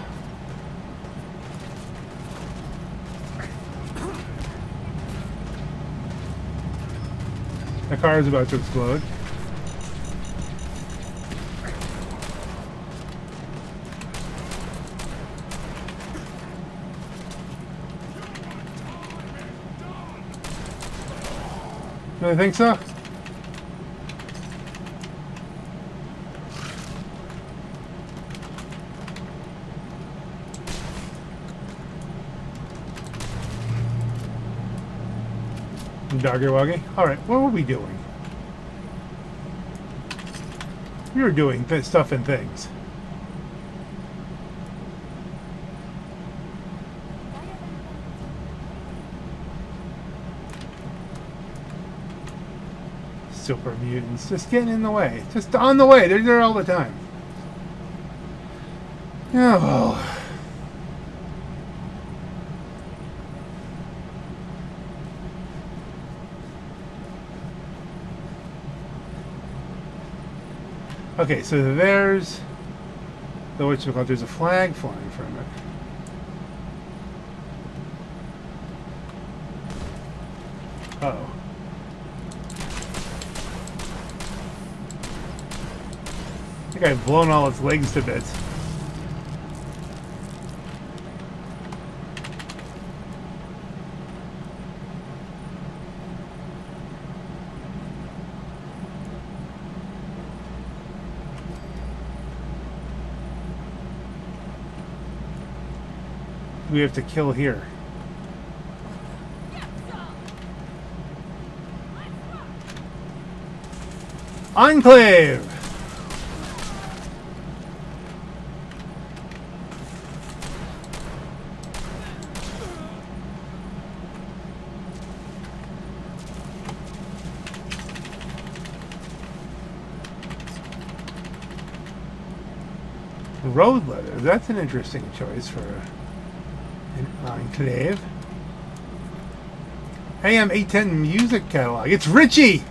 The car is about to explode. Do you think so? Doggy woggy. Alright, what were we doing? We were doing stuff and things. Super mutants just getting in the way. Just on the way. They're there all the time. Oh. Okay, so there's the whatchamacallit. There's a flag flying from it. Uh-oh. I think I've blown all its legs to bits. We have to kill here. Enclave! Road letter. That's an interesting choice for an enclave. AM 810 music catalog. It's Richie!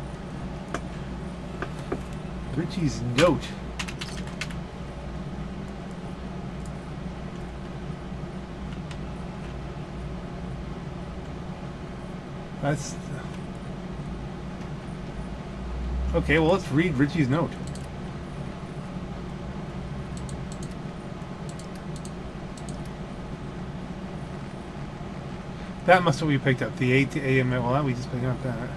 Richie's note. That's... Okay, well, let's read Richie's note. That must have we picked up. The 8 AM. Well, we just picked up that.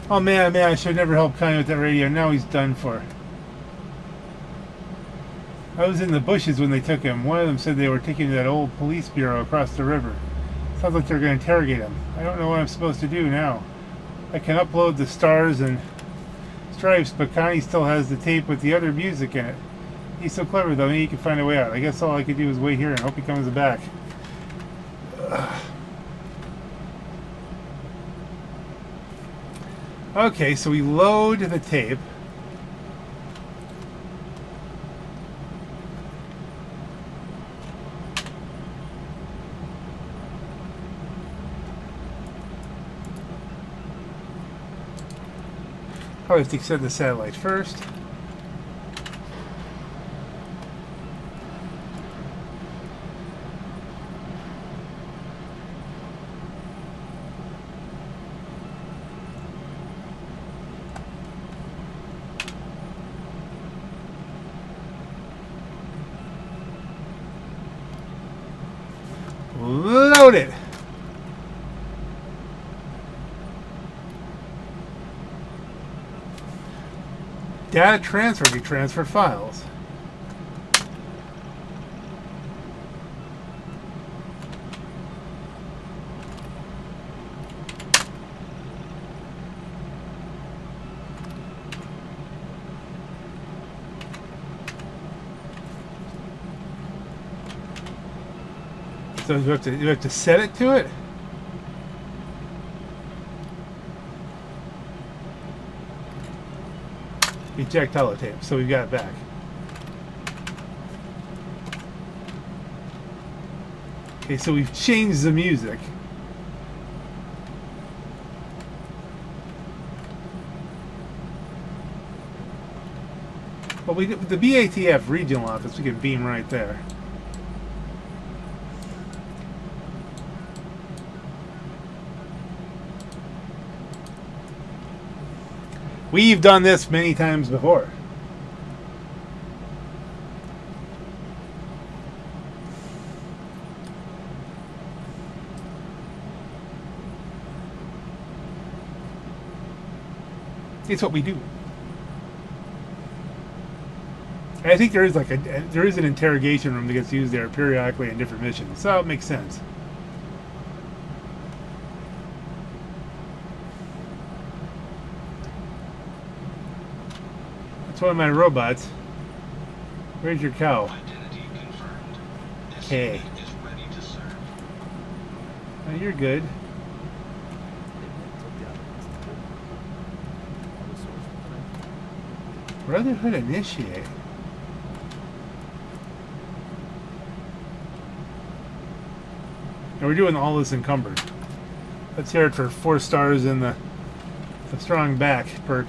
Oh man, I should have never helped Kanye with that radio. Now he's done for. I was in the bushes when they took him. One of them said they were taking him to that old police bureau across the river. Sounds like they're going to interrogate him. I don't know what I'm supposed to do now. I can upload the stars and stripes, but Connie still has the tape with the other music in it. He's so clever though, maybe he can find a way out. I guess all I could do is wait here and hope he comes back. Okay, so we load the tape. Probably have to extend the satellite first. Load it. Data transfer to transfer files. So you have to set it to it? Eject holotape, so we've got it back. Okay, so we've changed the music. Well, the BATF regional office, we can beam right there. We've done this many times before. It's what we do. And I think there is an interrogation room that gets used there periodically in different missions, so it makes sense. It's one of my robots. Where's your cow? Okay. Oh, you're good. Brotherhood initiate. And we're doing all this encumbered. Let's hear it for 4 stars in the strong back perk.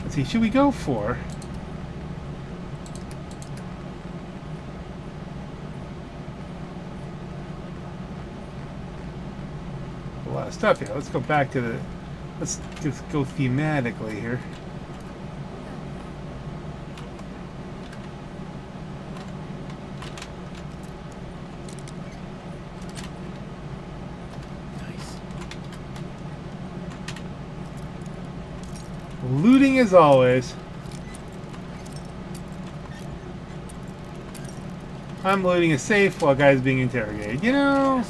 Let's see, should we go for... a lot of stuff here. Let's go back to the... Let's just go thematically here. Looting as always. I'm looting a safe while guys being interrogated. You know?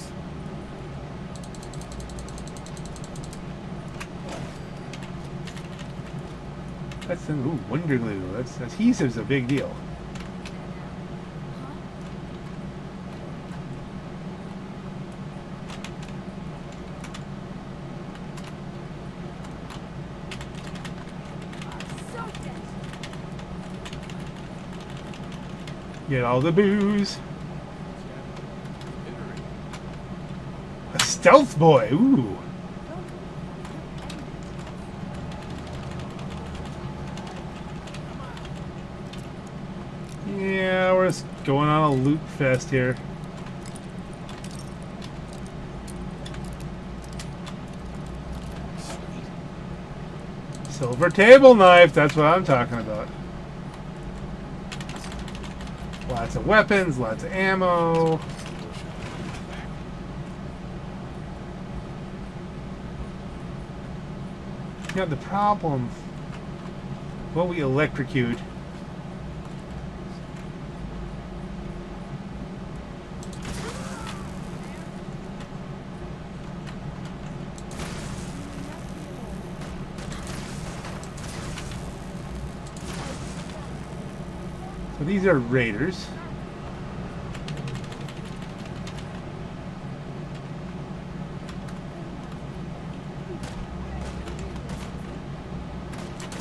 That's Wonder Glue. That's adhesive's a big deal. Get all the booze. A stealth boy. Ooh. Yeah, we're just going on a loot fest here. Silver table knife, that's what I'm talking about. Lots of weapons, lots of ammo. You know, the problem, what we electrocute. So these are raiders.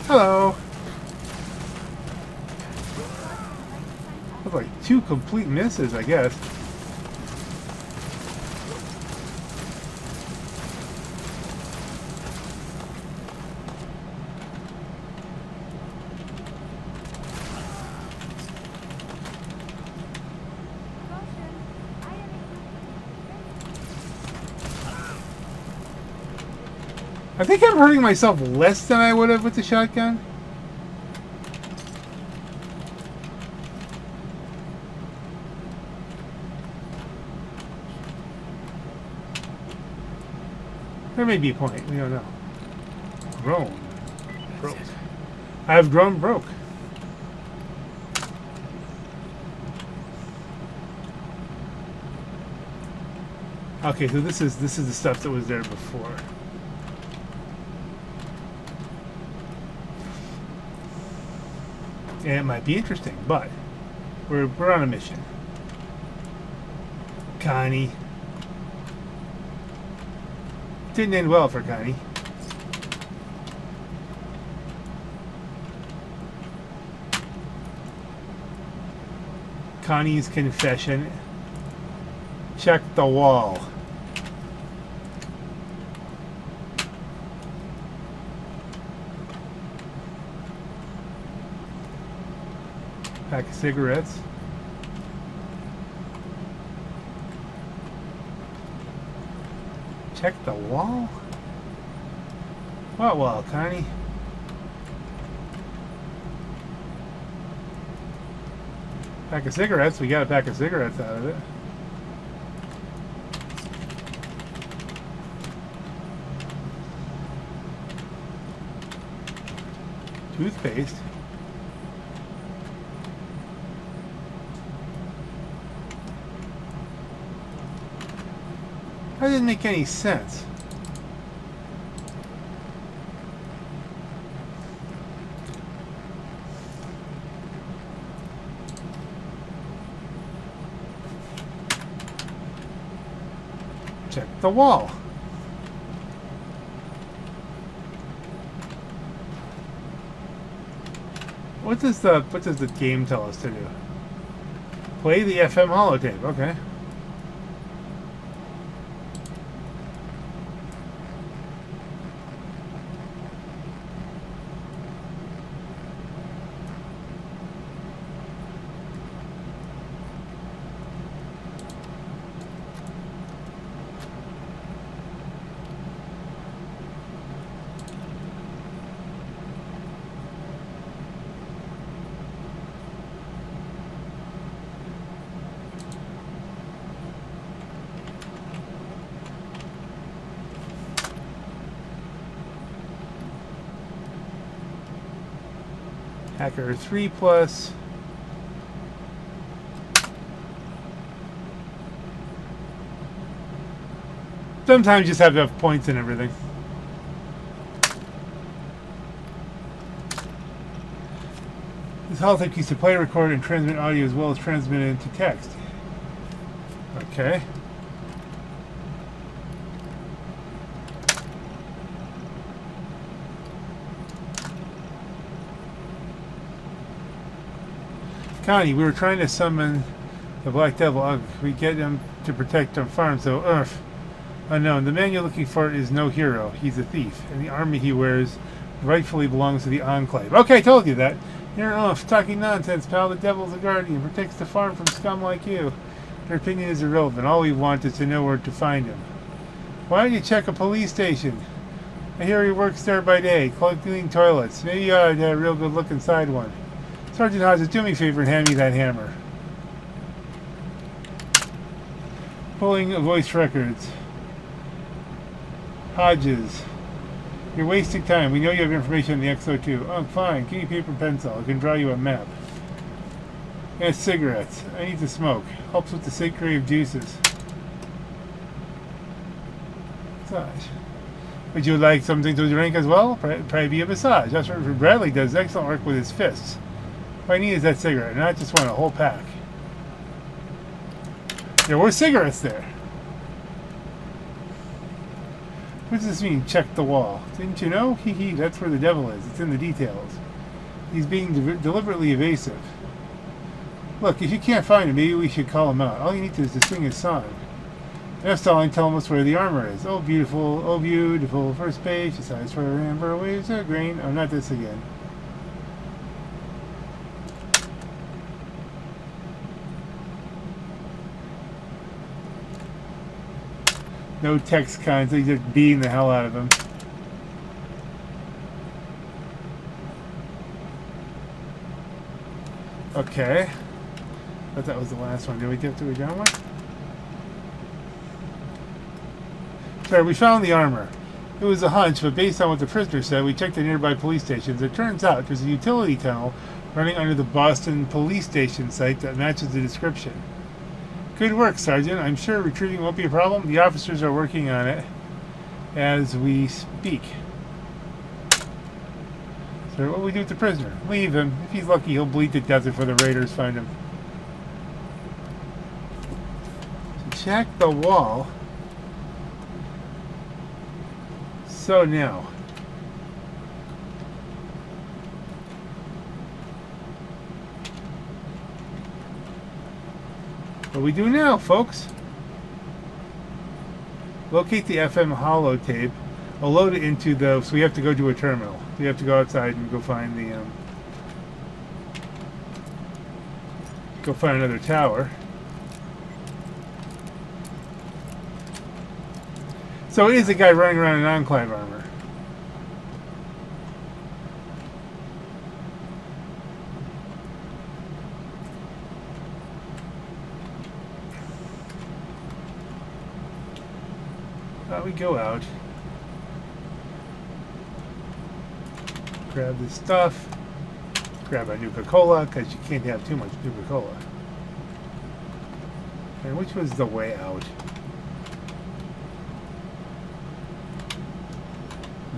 Hello. That's like 2 complete misses, I guess. I think I'm hurting myself less than I would have with the shotgun. There may be a point. We don't know. Grown. Broke. I've grown broke. Okay, so this is the stuff that was there before. And it might be interesting, but we're on a mission. Connie. Didn't end well for Connie. Connie's confession. Check the wall. Pack of cigarettes. Check the wall? What wall, Connie? Pack of cigarettes. We got a pack of cigarettes out of it. Toothpaste. That didn't make any sense. Check the wall. What does the game tell us to do? Play the FM holotape. Okay. Hacker 3+. Sometimes you just have to have points and everything. This holotape used to play, record, and transmit audio as well as transmit it into text. Okay. Connie, we were trying to summon the Black Devil. We get him to protect our farm, so unknown. The man you're looking for is no hero. He's a thief, and the army he wears rightfully belongs to the Enclave. Okay, told you that. You're talking nonsense, pal. The Devil's a guardian, protects the farm from scum like you. Your opinion is irrelevant. All we want is to know where to find him. Why don't you check a police station? I hear he works there by day, cleaning toilets. Maybe you ought to have a real good look inside one. Sergeant Hodges, do me a favor and hand me that hammer. Pulling voice records. Hodges, you're wasting time. We know you have information on the XO2. Oh, fine. Give me paper and pencil. I can draw you a map. And cigarettes. I need to smoke. Helps with the sick crave juices. Massage. Would you like something to drink as well? Probably a massage. That's what Bradley does excellent work with his fists. What I need is that cigarette, and I just want a whole pack. There were cigarettes there. What does this mean, check the wall? Didn't you know? Hee hee, that's where the devil is. It's in the details. He's being deliberately evasive. Look, if you can't find him, maybe we should call him out. All you need to do is to sing his song. That's telling us where the armor is. Oh, beautiful, first page. The size for amber waves of grain. Oh, not this again. No text kinds, they just beating the hell out of him. Okay. I thought that was the last one. Did we get to the down one? Sorry, we found the armor. It was a hunch, but based on what the prisoner said, we checked the nearby police stations. It turns out there's a utility tunnel running under the Boston police station site that matches the description. Good work, Sergeant. I'm sure retrieving won't be a problem. The officers are working on it as we speak. So what do we do with the prisoner? Leave him. If he's lucky, he'll bleed to death before the raiders find him. So check the wall. So now. What do we do now, folks? Locate the FM holotape. I'll load it into the... So we have to go to a terminal. We have to go outside and go find the... go find another tower. So it is a guy running around in Enclave armor. We go out. Grab this stuff. Grab a Nuka-Cola, because you can't have too much Nuka-Cola. And which was the way out?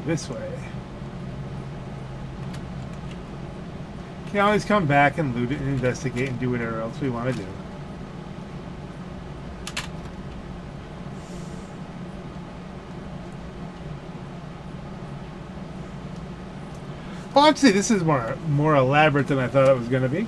This way. You can always come back and loot it and investigate and do whatever else we want to do. Well, actually, this is more elaborate than I thought it was going to be.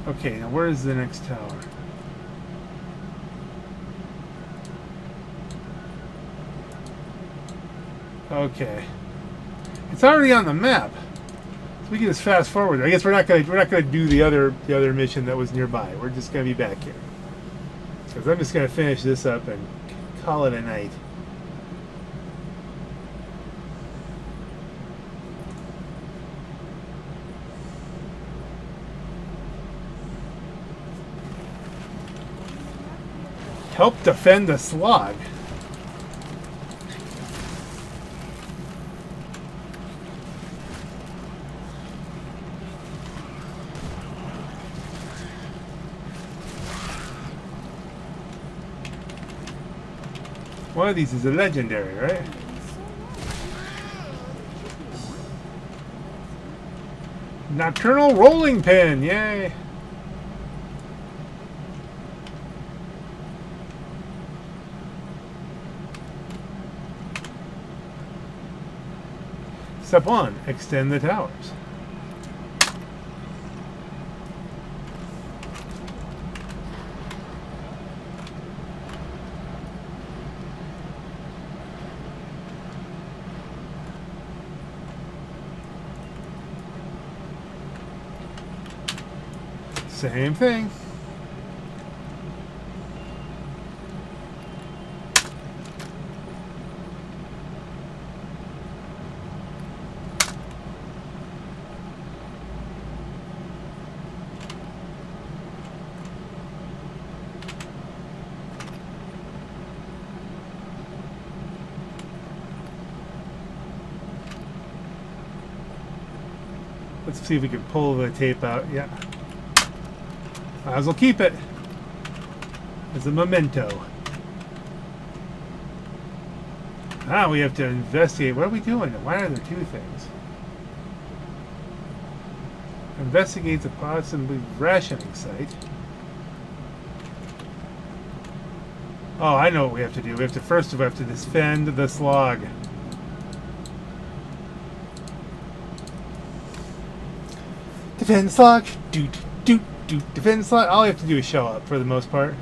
Okay, now where is the next tower? Okay. It's already on the map. So we can just fast forward. I guess we're not gonna do the other mission that was nearby. We're just gonna be back here. Because I'm just gonna finish this up and call it a night. Help defend the slog. One of these is a legendary, right? Nocturnal rolling pin, yay! Step 1, extend the towers. Same thing. Let's see if we can pull the tape out. Yeah. Might as well keep it as a memento. Ah, we have to investigate. What are we doing? Why are there two things? Investigate the possibly rationing site. Oh, I know what we have to do. We have to first of all defend the slog. Defend the slog. Doot, doot, doot. Defend the slog. All you have to do is show up for the most part.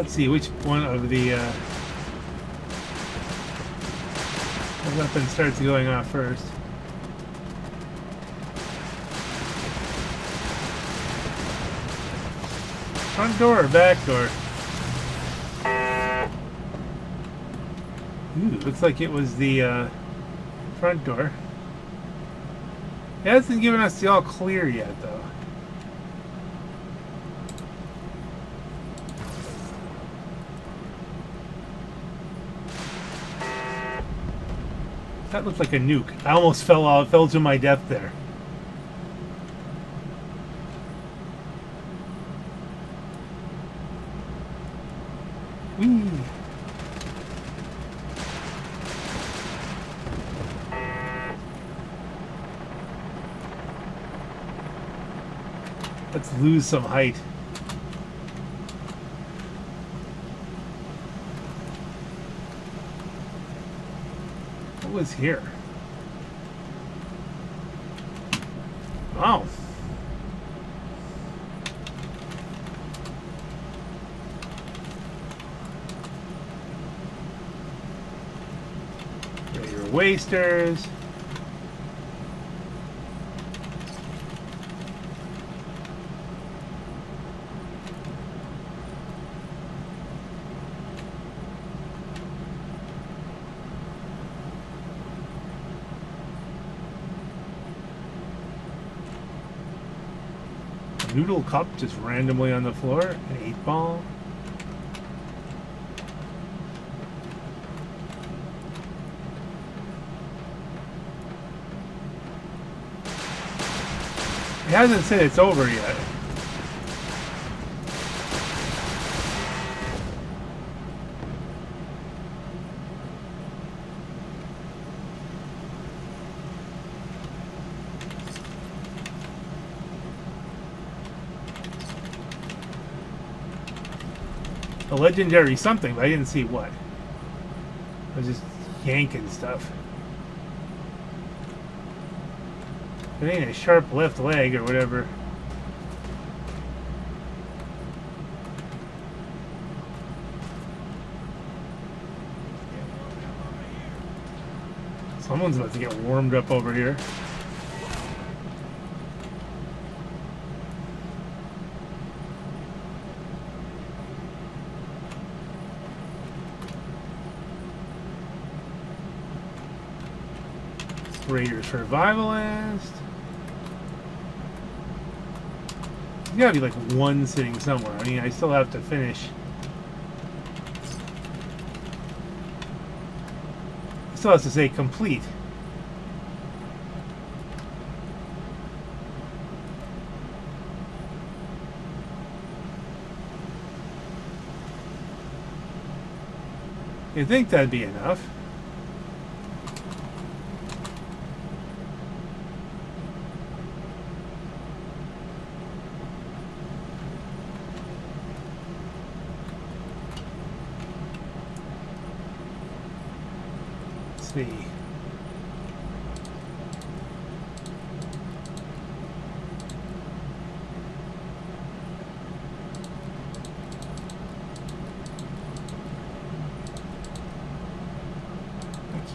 Let's see which one of the weapon starts going off first. Front door or back door? Ooh, looks like it was the front door. It hasn't given us the all clear yet, though. That looked like a nuke. I almost fell to my death there. Whee! Let's lose some height. What was here? Oh. There are your wasters. Noodle cup just randomly on the floor. An 8-ball. It hasn't said it's over yet. A legendary something, but I didn't see what. I was just yanking stuff. It ain't a sharp left leg or whatever. Someone's about to get warmed up over here. Raider Survivalist. There's gotta be like one sitting somewhere. I mean, I still have to finish. It still has to say complete. You'd think that'd be enough. See. I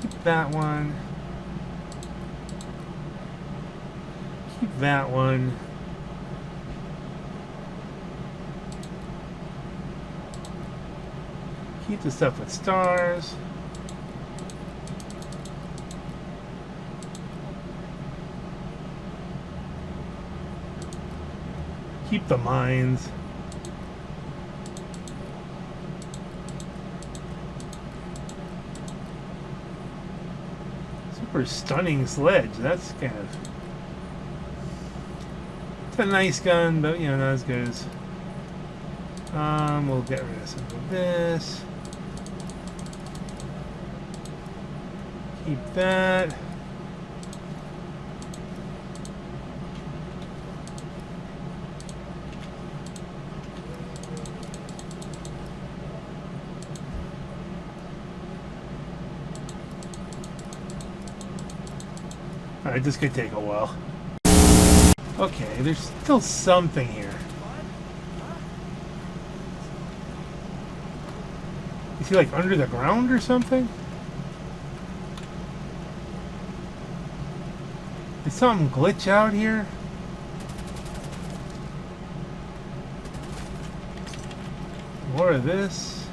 keep that one. Keep that one. Keep the stuff with stars. Keep the mines. Super stunning sledge. That's kind of... It's a nice gun, but, you know, not as good as... We'll get rid of some of this. Keep that. Alright, this could take a while. Okay, there's still something here. Is he like under the ground or something? Did something glitch out here? More of this.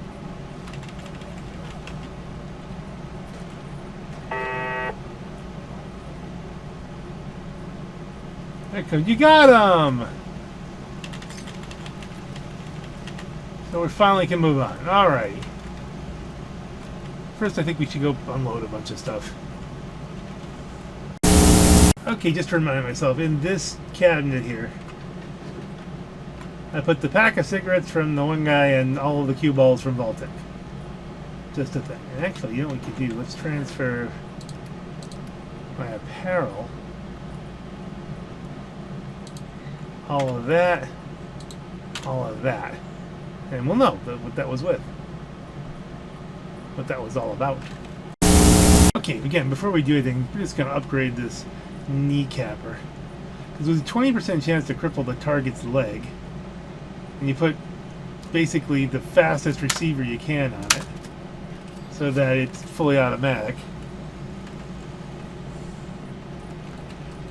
There it comes. You got him! So we finally can move on. Alright. First, I think we should go unload a bunch of stuff. Okay, just to remind myself, in this cabinet here, I put the pack of cigarettes from the one guy and all of the cue balls from Vault-Tec. Just a thing. And actually, you know what we could do? Let's transfer my apparel. All of that. All of that. And we'll know what that was with. What that was all about. Okay, again, before we do anything, we're just going to upgrade this kneecapper. Because there's a 20% chance to cripple the target's leg. And you put basically the fastest receiver you can on it. So that it's fully automatic.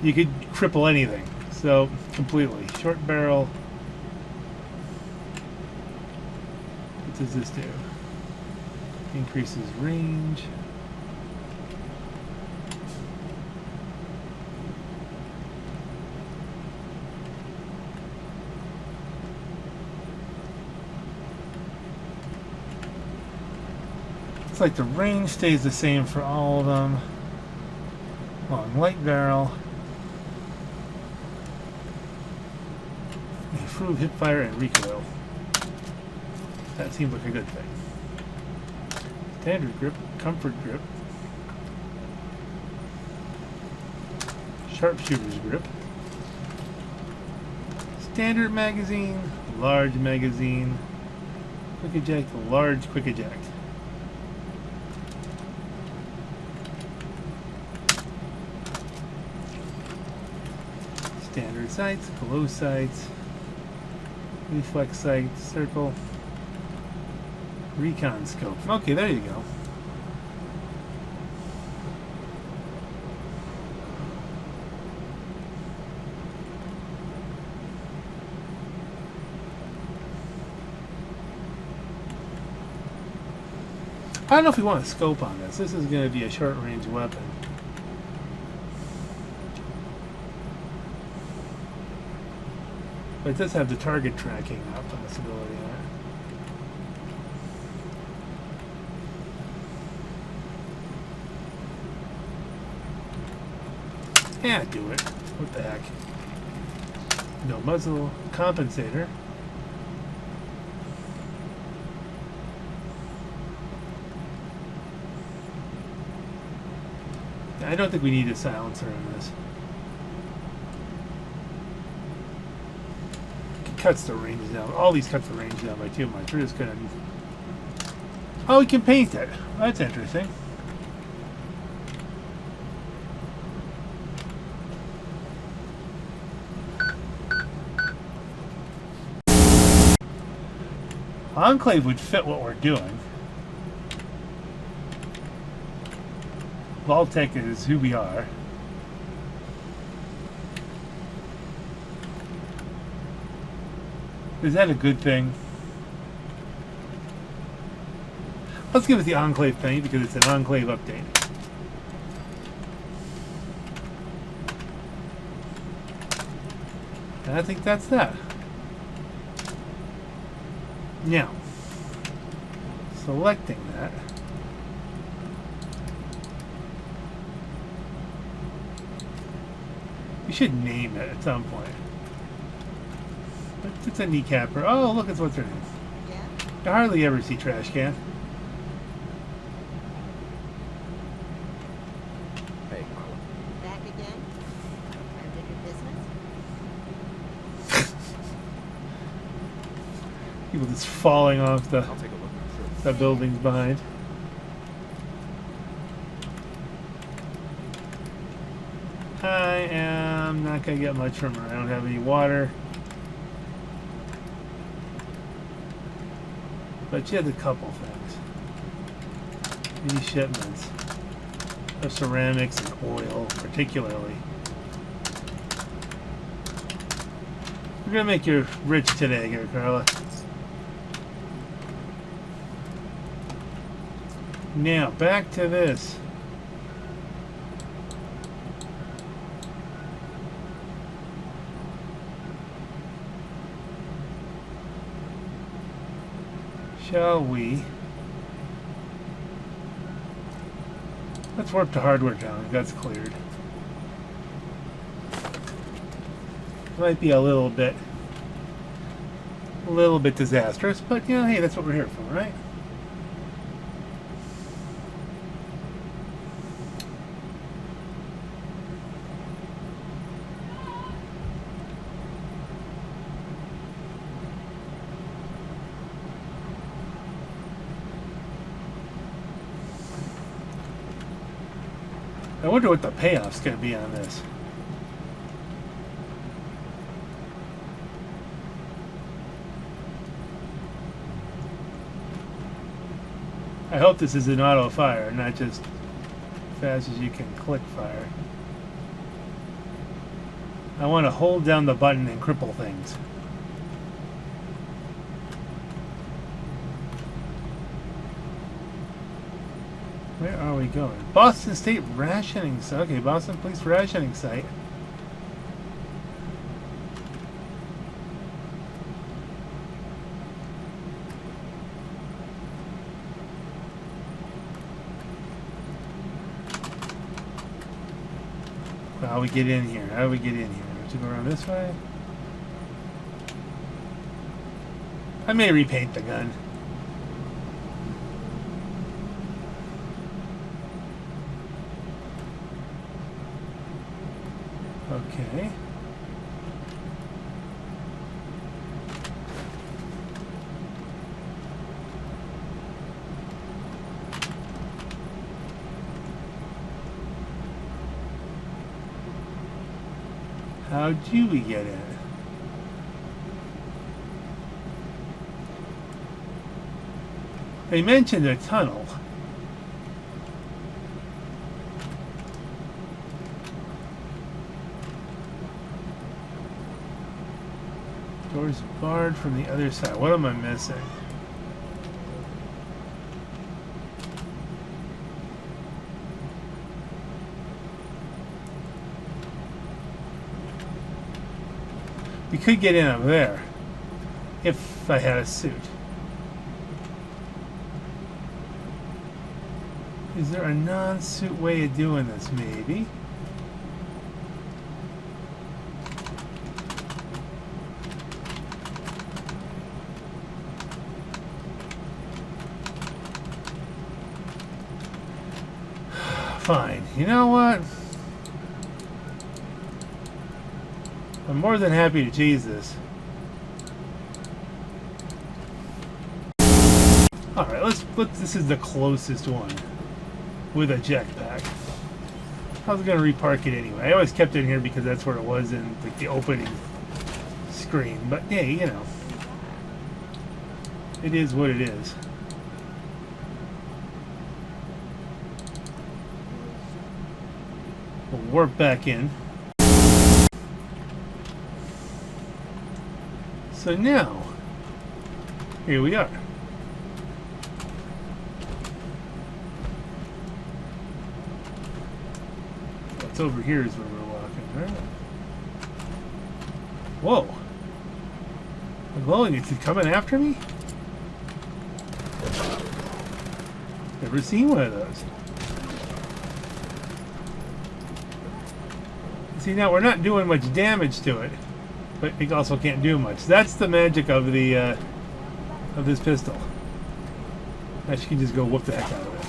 You could cripple anything. So, completely. Short barrel. What does this do? Increases range. It's like the range stays the same for all of them. Long light barrel. Improve hip fire and recoil. That seems like a good thing. Standard grip, comfort grip, sharpshooter's grip, standard magazine, large magazine, quick eject, large quick eject. Standard sights, glow sights, reflex sights, circle. Recon scope. Okay, there you go. I don't know if we want a scope on this. This is going to be a short-range weapon. But it does have the target tracking possibility on it. Yeah, do it. What the heck? No muzzle compensator. I don't think we need a silencer on this. It cuts the range down. All these cuts the range down by too much. We're just gonna. Oh, we can paint it. That's interesting. Enclave would fit what we're doing. Vault-Tec is who we are. Is that a good thing? Let's give it the Enclave thing because it's an Enclave update. And I think that's that. Now, selecting that, we should name it at some point. But it's a kneecapper. Oh, look, it's what's her name. Yeah? I hardly ever see Trash Can. Hey, Back again? Unfinished business? People just falling off the I'll take a look. Sure. buildings behind. I am not going to get much from her. I don't have any water. But she has a couple things. These shipments of ceramics and oil, particularly. We're gonna make you rich today, here, Carla. Now, back to this. Shall we? Let's warp to Hardware Town. That's cleared. Might be a little bit disastrous, but you know, hey, that's what we're here for, right? I wonder what the payoff's going to be on this. I hope this is an auto fire, not just fast as you can click fire. I want to hold down the button and cripple things. Where are we going? Boston State Rationing Site. Okay, Boston Police Rationing Site. How do we get in here? How do we get in here? Have to go around this way? I may repaint the gun. Okay. How do we get in? They mentioned a tunnel. Doors barred from the other side. What am I missing? You could get in over there if I had a suit. Is there a non-suit way of doing this? Maybe. Fine. You know what? I'm more than happy to cheese this. Alright, let's this is the closest one with a jetpack. I was gonna repark it anyway. I always kept it in here because that's where it was in like the opening screen. But hey, you know. It is what it is. We'll warp back in. So now, here we are. What's over here is where we're walking, right? Whoa. The glowing, is it coming after me? Never seen one of those. See, now we're not doing much damage to it, but it also can't do much. That's the magic of the of this pistol. Now she can just go whoop the heck out of it.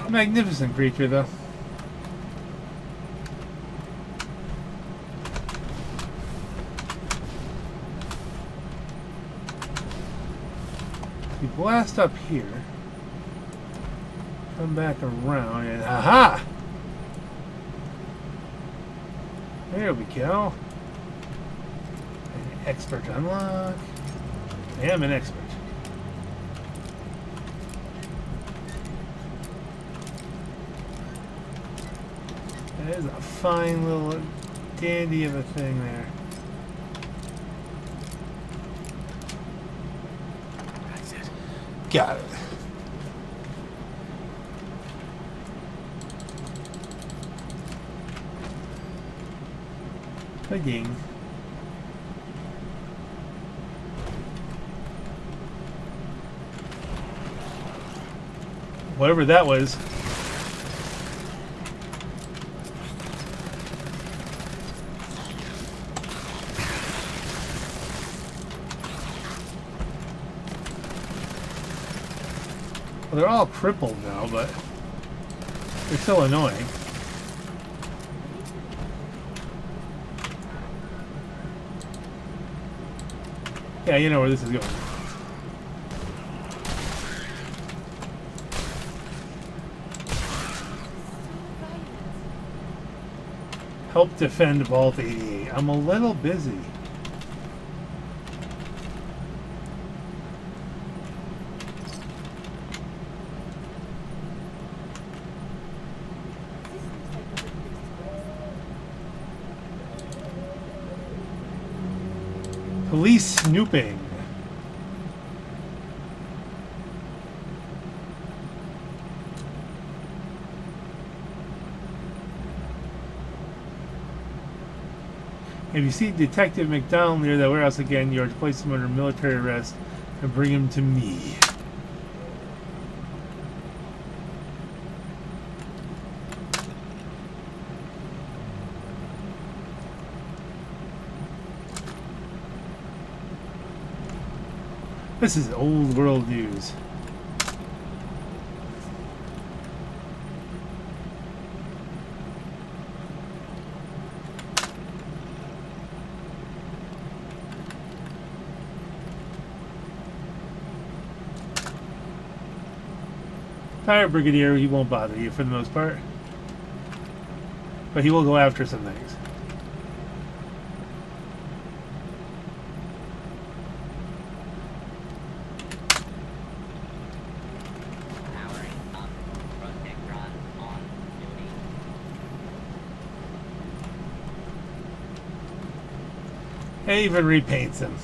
Magnificent creature, though. We blast up here. Come back around and aha! There we go. Expert unlock. I am an expert. That is a fine little dandy of a thing there. That's it. Got it. Ding. Whatever that was. Well, they're all crippled now, but they're still annoying. Yeah, you know where this is going. Help defend Vault 88. I'm a little busy. Police snooping. If you see Detective McDonald near the warehouse again, you are to place him under military arrest and bring him to me. This is old world news. Tire Brigadier, he won't bother you for the most part. But he will go after some things. It even repaints him.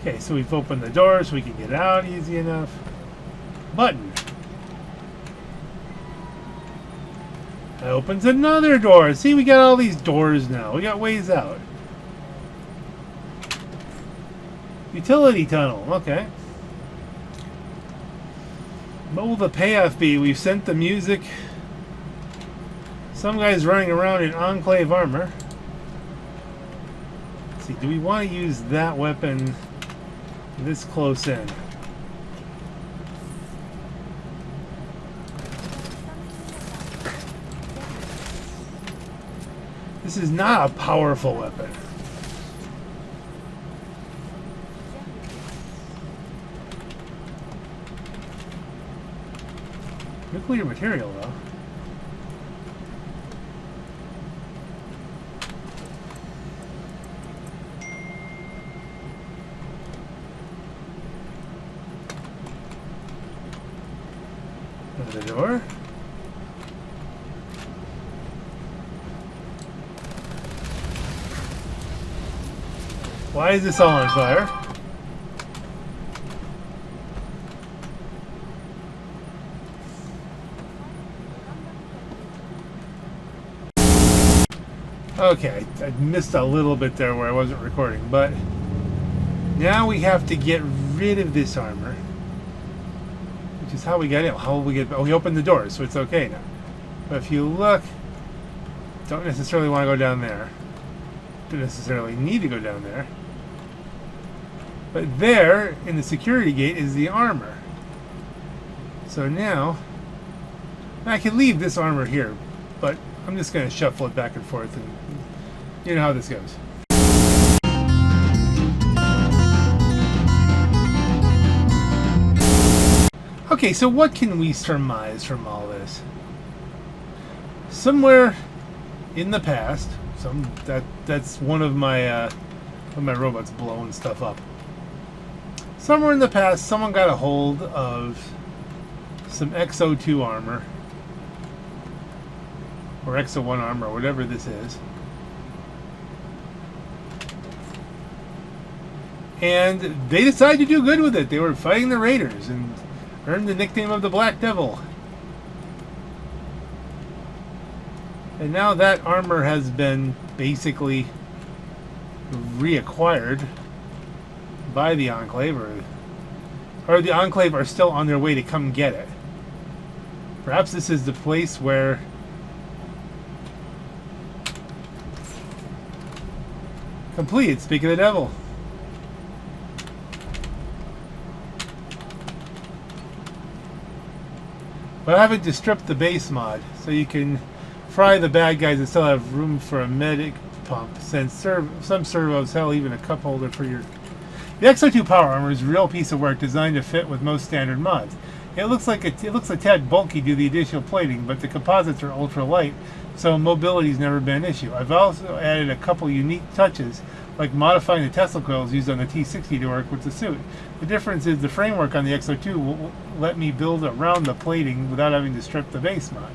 Okay, so we've opened the door so we can get out easy enough. Button. That opens another door. See, we got all these doors now. We got ways out. Utility tunnel. Okay. What will the payoff be? We've sent the music. Some guy's running around in Enclave armor. Let's see, do we want to use that weapon this close in? This is not a powerful weapon. Nuclear material, though. Open the door. Why is this all on fire? Okay, I missed a little bit there where I wasn't recording, but now we have to get rid of this armor, which is how we got in. How will we get? Oh, we opened the door, so it's okay now. But if you look, don't necessarily want to go down there. Don't necessarily need to go down there. But there, in the security gate, is the armor. So now, I can leave this armor here, but I'm just going to shuffle it back and forth, and you know how this goes. Okay, so what can we surmise from all this? Somewhere in the past, that's one of my robots blowing stuff up. Somewhere in the past, someone got a hold of some XO2 armor, or XO1 armor, or whatever this is, and they decided to do good with it. They were fighting the Raiders and earned the nickname of the Black Devil. And now that armor has been basically reacquired by the Enclave, or the Enclave are still on their way to come get it. Perhaps this is the place where completed, speak of the devil. But I haven't to strip the base mod, so you can fry the bad guys and still have room for a medic pump, since some servos, hell, even a cup holder for your... The XO2 power armor is a real piece of work designed to fit with most standard mods. It looks a tad bulky due to the additional plating, but the composites are ultra light, so mobility's never been an issue. I've also added a couple unique touches, like modifying the Tesla coils used on the T60 to work with the suit. The difference is the framework on the XO2 will let me build around the plating without having to strip the base mod.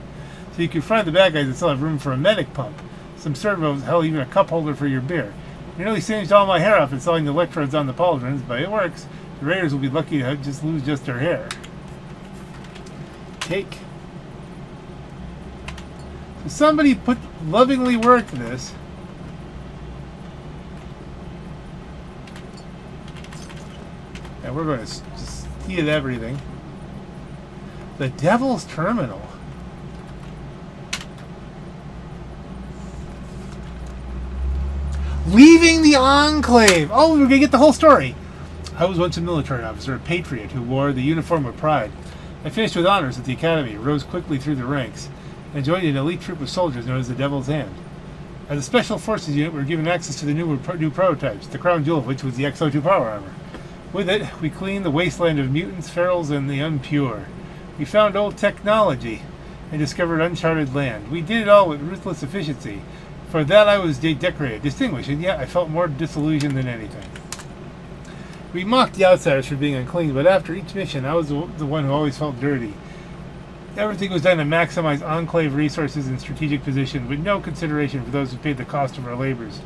So you can fry the bad guys and still have room for a medic pump, some servos, hell, even a cup holder for your beer. I nearly singed all my hair off installing the electrodes on the pauldrons, but it works. The Raiders will be lucky to lose just their hair. Cake. So somebody lovingly worked this. And we're going to just steal everything. The Devil's Terminal. Leaving the Enclave. Oh, we're going to get the whole story. I was once a military officer, a patriot who wore the uniform with pride. I finished with honors at the academy, rose quickly through the ranks, and joined an elite troop of soldiers known as the Devil's Hand. As a special forces unit, we were given access to the new prototypes, the crown jewel of which was the XO2 power armor. With it, we cleaned the wasteland of mutants, ferals, and the unpure. We found old technology and discovered uncharted land. We did it all with ruthless efficiency. For that I was decorated, distinguished, and yet I felt more disillusioned than anything. We mocked the outsiders for being unclean, but after each mission, I was the one who always felt dirty. Everything was done to maximize Enclave resources and strategic position, with no consideration for those who paid the cost of our labors.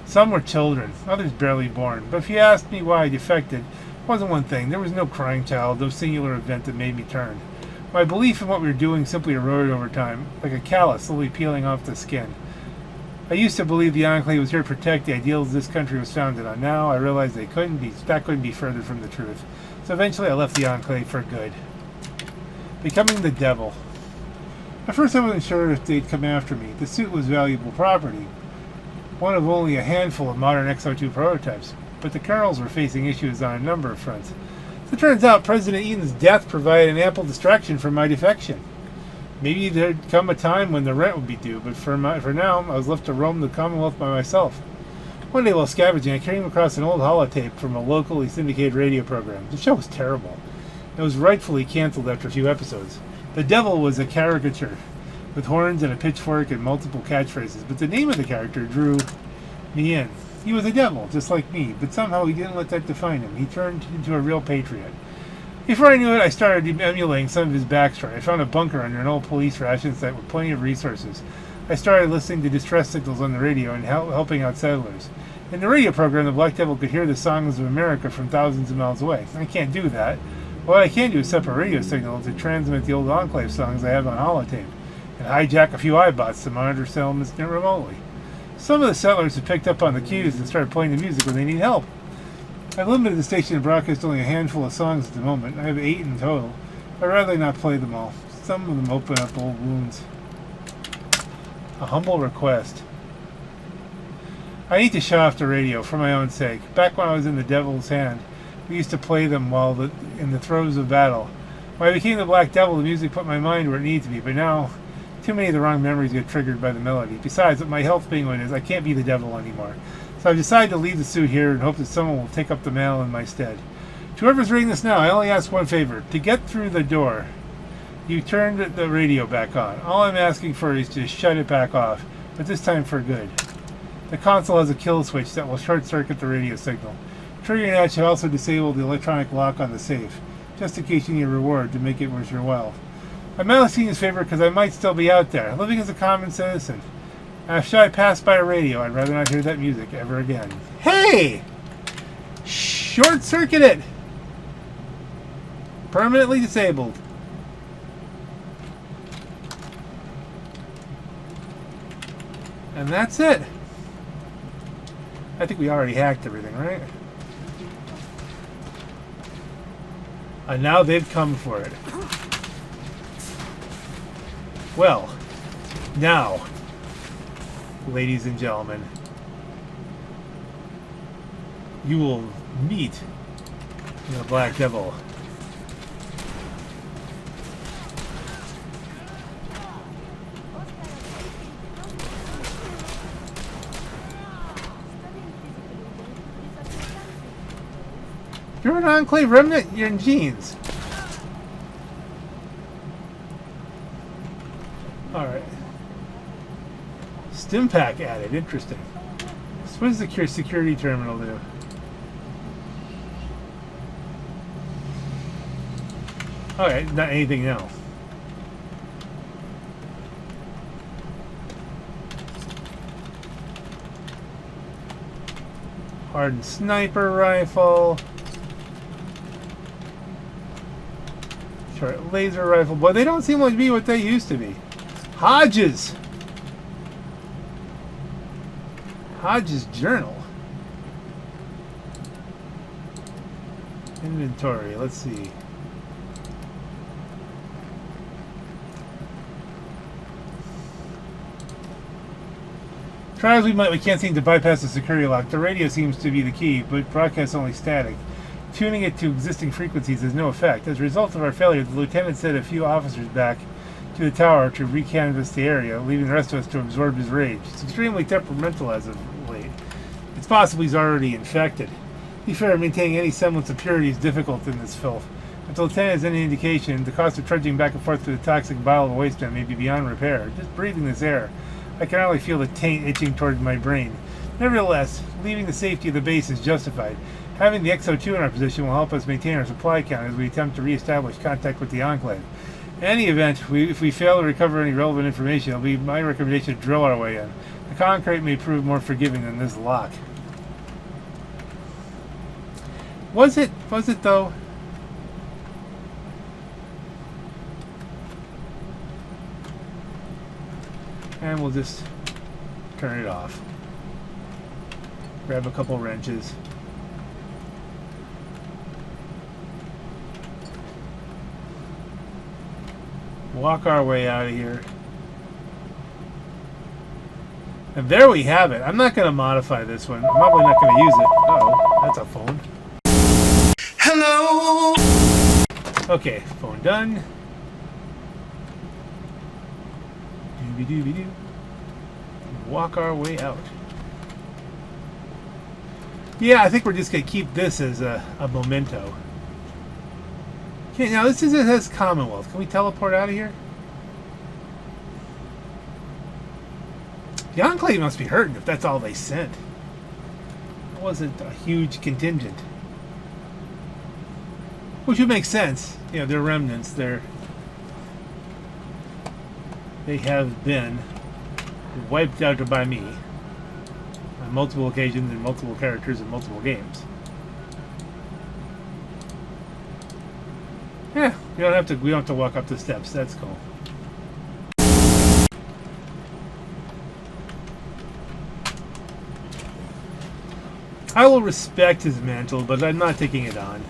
Some were children, others barely born, but if you asked me why I defected, it wasn't one thing. There was no crying child, no singular event that made me turn. My belief in what we were doing simply eroded over time, like a callus slowly peeling off the skin. I used to believe the Enclave was here to protect the ideals this country was founded on. Now I realize that couldn't be further from the truth. So eventually I left the Enclave for good. Becoming the Devil. At first I wasn't sure if they'd come after me. The suit was valuable property, one of only a handful of modern XO2 prototypes, but the Colonels were facing issues on a number of fronts. So it turns out President Eden's death provided an ample distraction from my defection. Maybe there'd come a time when the rent would be due, but for now, I was left to roam the Commonwealth by myself. One day while scavenging, I came across an old holotape from a locally syndicated radio program. The show was terrible. It was rightfully canceled after a few episodes. The Devil was a caricature, with horns and a pitchfork and multiple catchphrases, but the name of the character drew me in. He was a devil, just like me, but somehow he didn't let that define him. He turned into a real patriot. Before I knew it, I started emulating some of his backstory. I found a bunker under an old police ration site with plenty of resources. I started listening to distress signals on the radio and helping out settlers. In the radio program, the Black Devil could hear the songs of America from thousands of miles away. I can't do that. What I can do is set up a radio signal to transmit the old Enclave songs I have on holotape, and hijack a few iBots to monitor settlements remotely. Some of the settlers have picked up on the cues and started playing the music when they need help. I've limited the station to broadcast only a handful of songs at the moment. I have 8 in total. I'd rather not play them all. Some of them open up old wounds. A humble request. I need to shut off the radio for my own sake. Back when I was in the Devil's Hand, we used to play them while in the throes of battle. When I became the Black Devil, the music put my mind where it needed to be, but now too many of the wrong memories get triggered by the melody. Besides, what my health being what it is, I can't be the devil anymore. So I've decided to leave the suit here and hope that someone will take up the mantle in my stead. To whoever's reading this now, I only ask one favor. To get through the door, you turned the radio back on. All I'm asking for is to shut it back off, but this time for good. The console has a kill switch that will short-circuit the radio signal. Triggering that should also disable the electronic lock on the safe, just in case you need a reward to make it worth your while. I'm asking this favor because I might still be out there, living as a common citizen. Should I pass by a radio, I'd rather not hear that music ever again. Hey! Short-circuit it! Permanently disabled. And that's it. I think we already hacked everything, right? And now they've come for it. Well, now, ladies and gentlemen, you will meet the Black Devil. You're an Enclave remnant? You're in jeans. Alright. Stimpack added. Interesting. So what does the security terminal do? Alright, not anything else. Hardened sniper rifle. Short laser rifle. Boy, they don't seem like to be what they used to be. Hodges! Hodges journal. Inventory. Let's see. Try as we might, we can't seem to bypass the security lock. The radio seems to be the key, but broadcast only static. Tuning it to existing frequencies has no effect. As a result of our failure, the lieutenant sent a few officers back to the tower to recanvass the area, leaving the rest of us to absorb his rage. It's extremely temperamental as of late. It's possible he's already infected. To be fair, maintaining any semblance of purity is difficult in this filth. If the lieutenant has any indication, the cost of trudging back and forth through the toxic bile of the wasteland may be beyond repair. Just breathing this air, I can only feel the taint itching toward my brain. Nevertheless, leaving the safety of the base is justified. Having the XO2 in our position will help us maintain our supply count as we attempt to re-establish contact with the Enclave. In any event, if we fail to recover any relevant information, it'll be my recommendation to drill our way in. The concrete may prove more forgiving than this lock. Was it though? And we'll just turn it off. Grab a couple wrenches. Walk our way out of here. And there we have it. I'm not going to modify this one. I'm probably not going to use it. Uh-oh, that's a phone. Hello! Okay, phone done. Doobie-doobie-doo. Walk our way out. Yeah, I think we're just going to keep this as a memento. Okay, now this says Commonwealth. Can we teleport out of here? The Enclave must be hurting if that's all they sent. It wasn't a huge contingent. Which would make sense. You know, they're remnants. They have been wiped out by me on multiple occasions and multiple characters in multiple games. Yeah, we don't have to walk up the steps. That's cool. I will respect his mantle, but I'm not taking it on.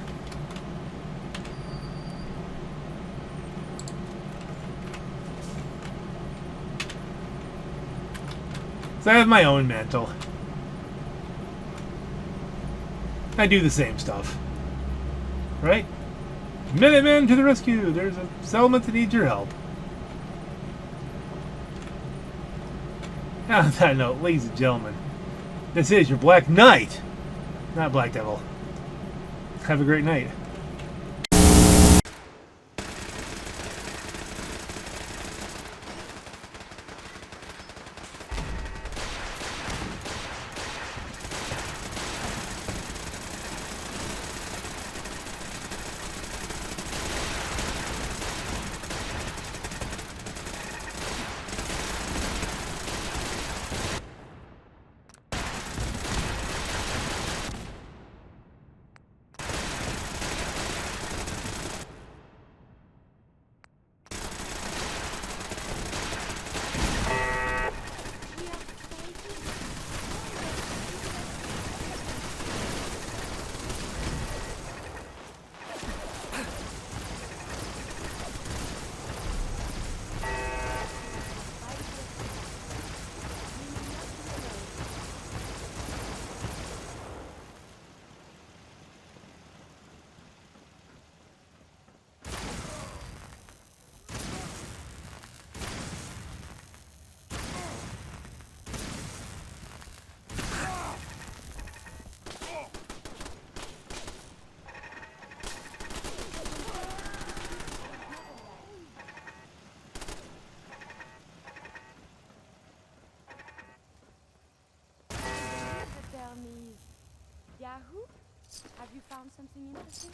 So I have my own mantle. I do the same stuff. Right? Minutemen to the rescue! There's a settlement that needs your help. On that note, ladies and gentlemen, this is your Black Knight, not Black Devil. Have a great night. Tell me, Yahoo? Have you found something interesting?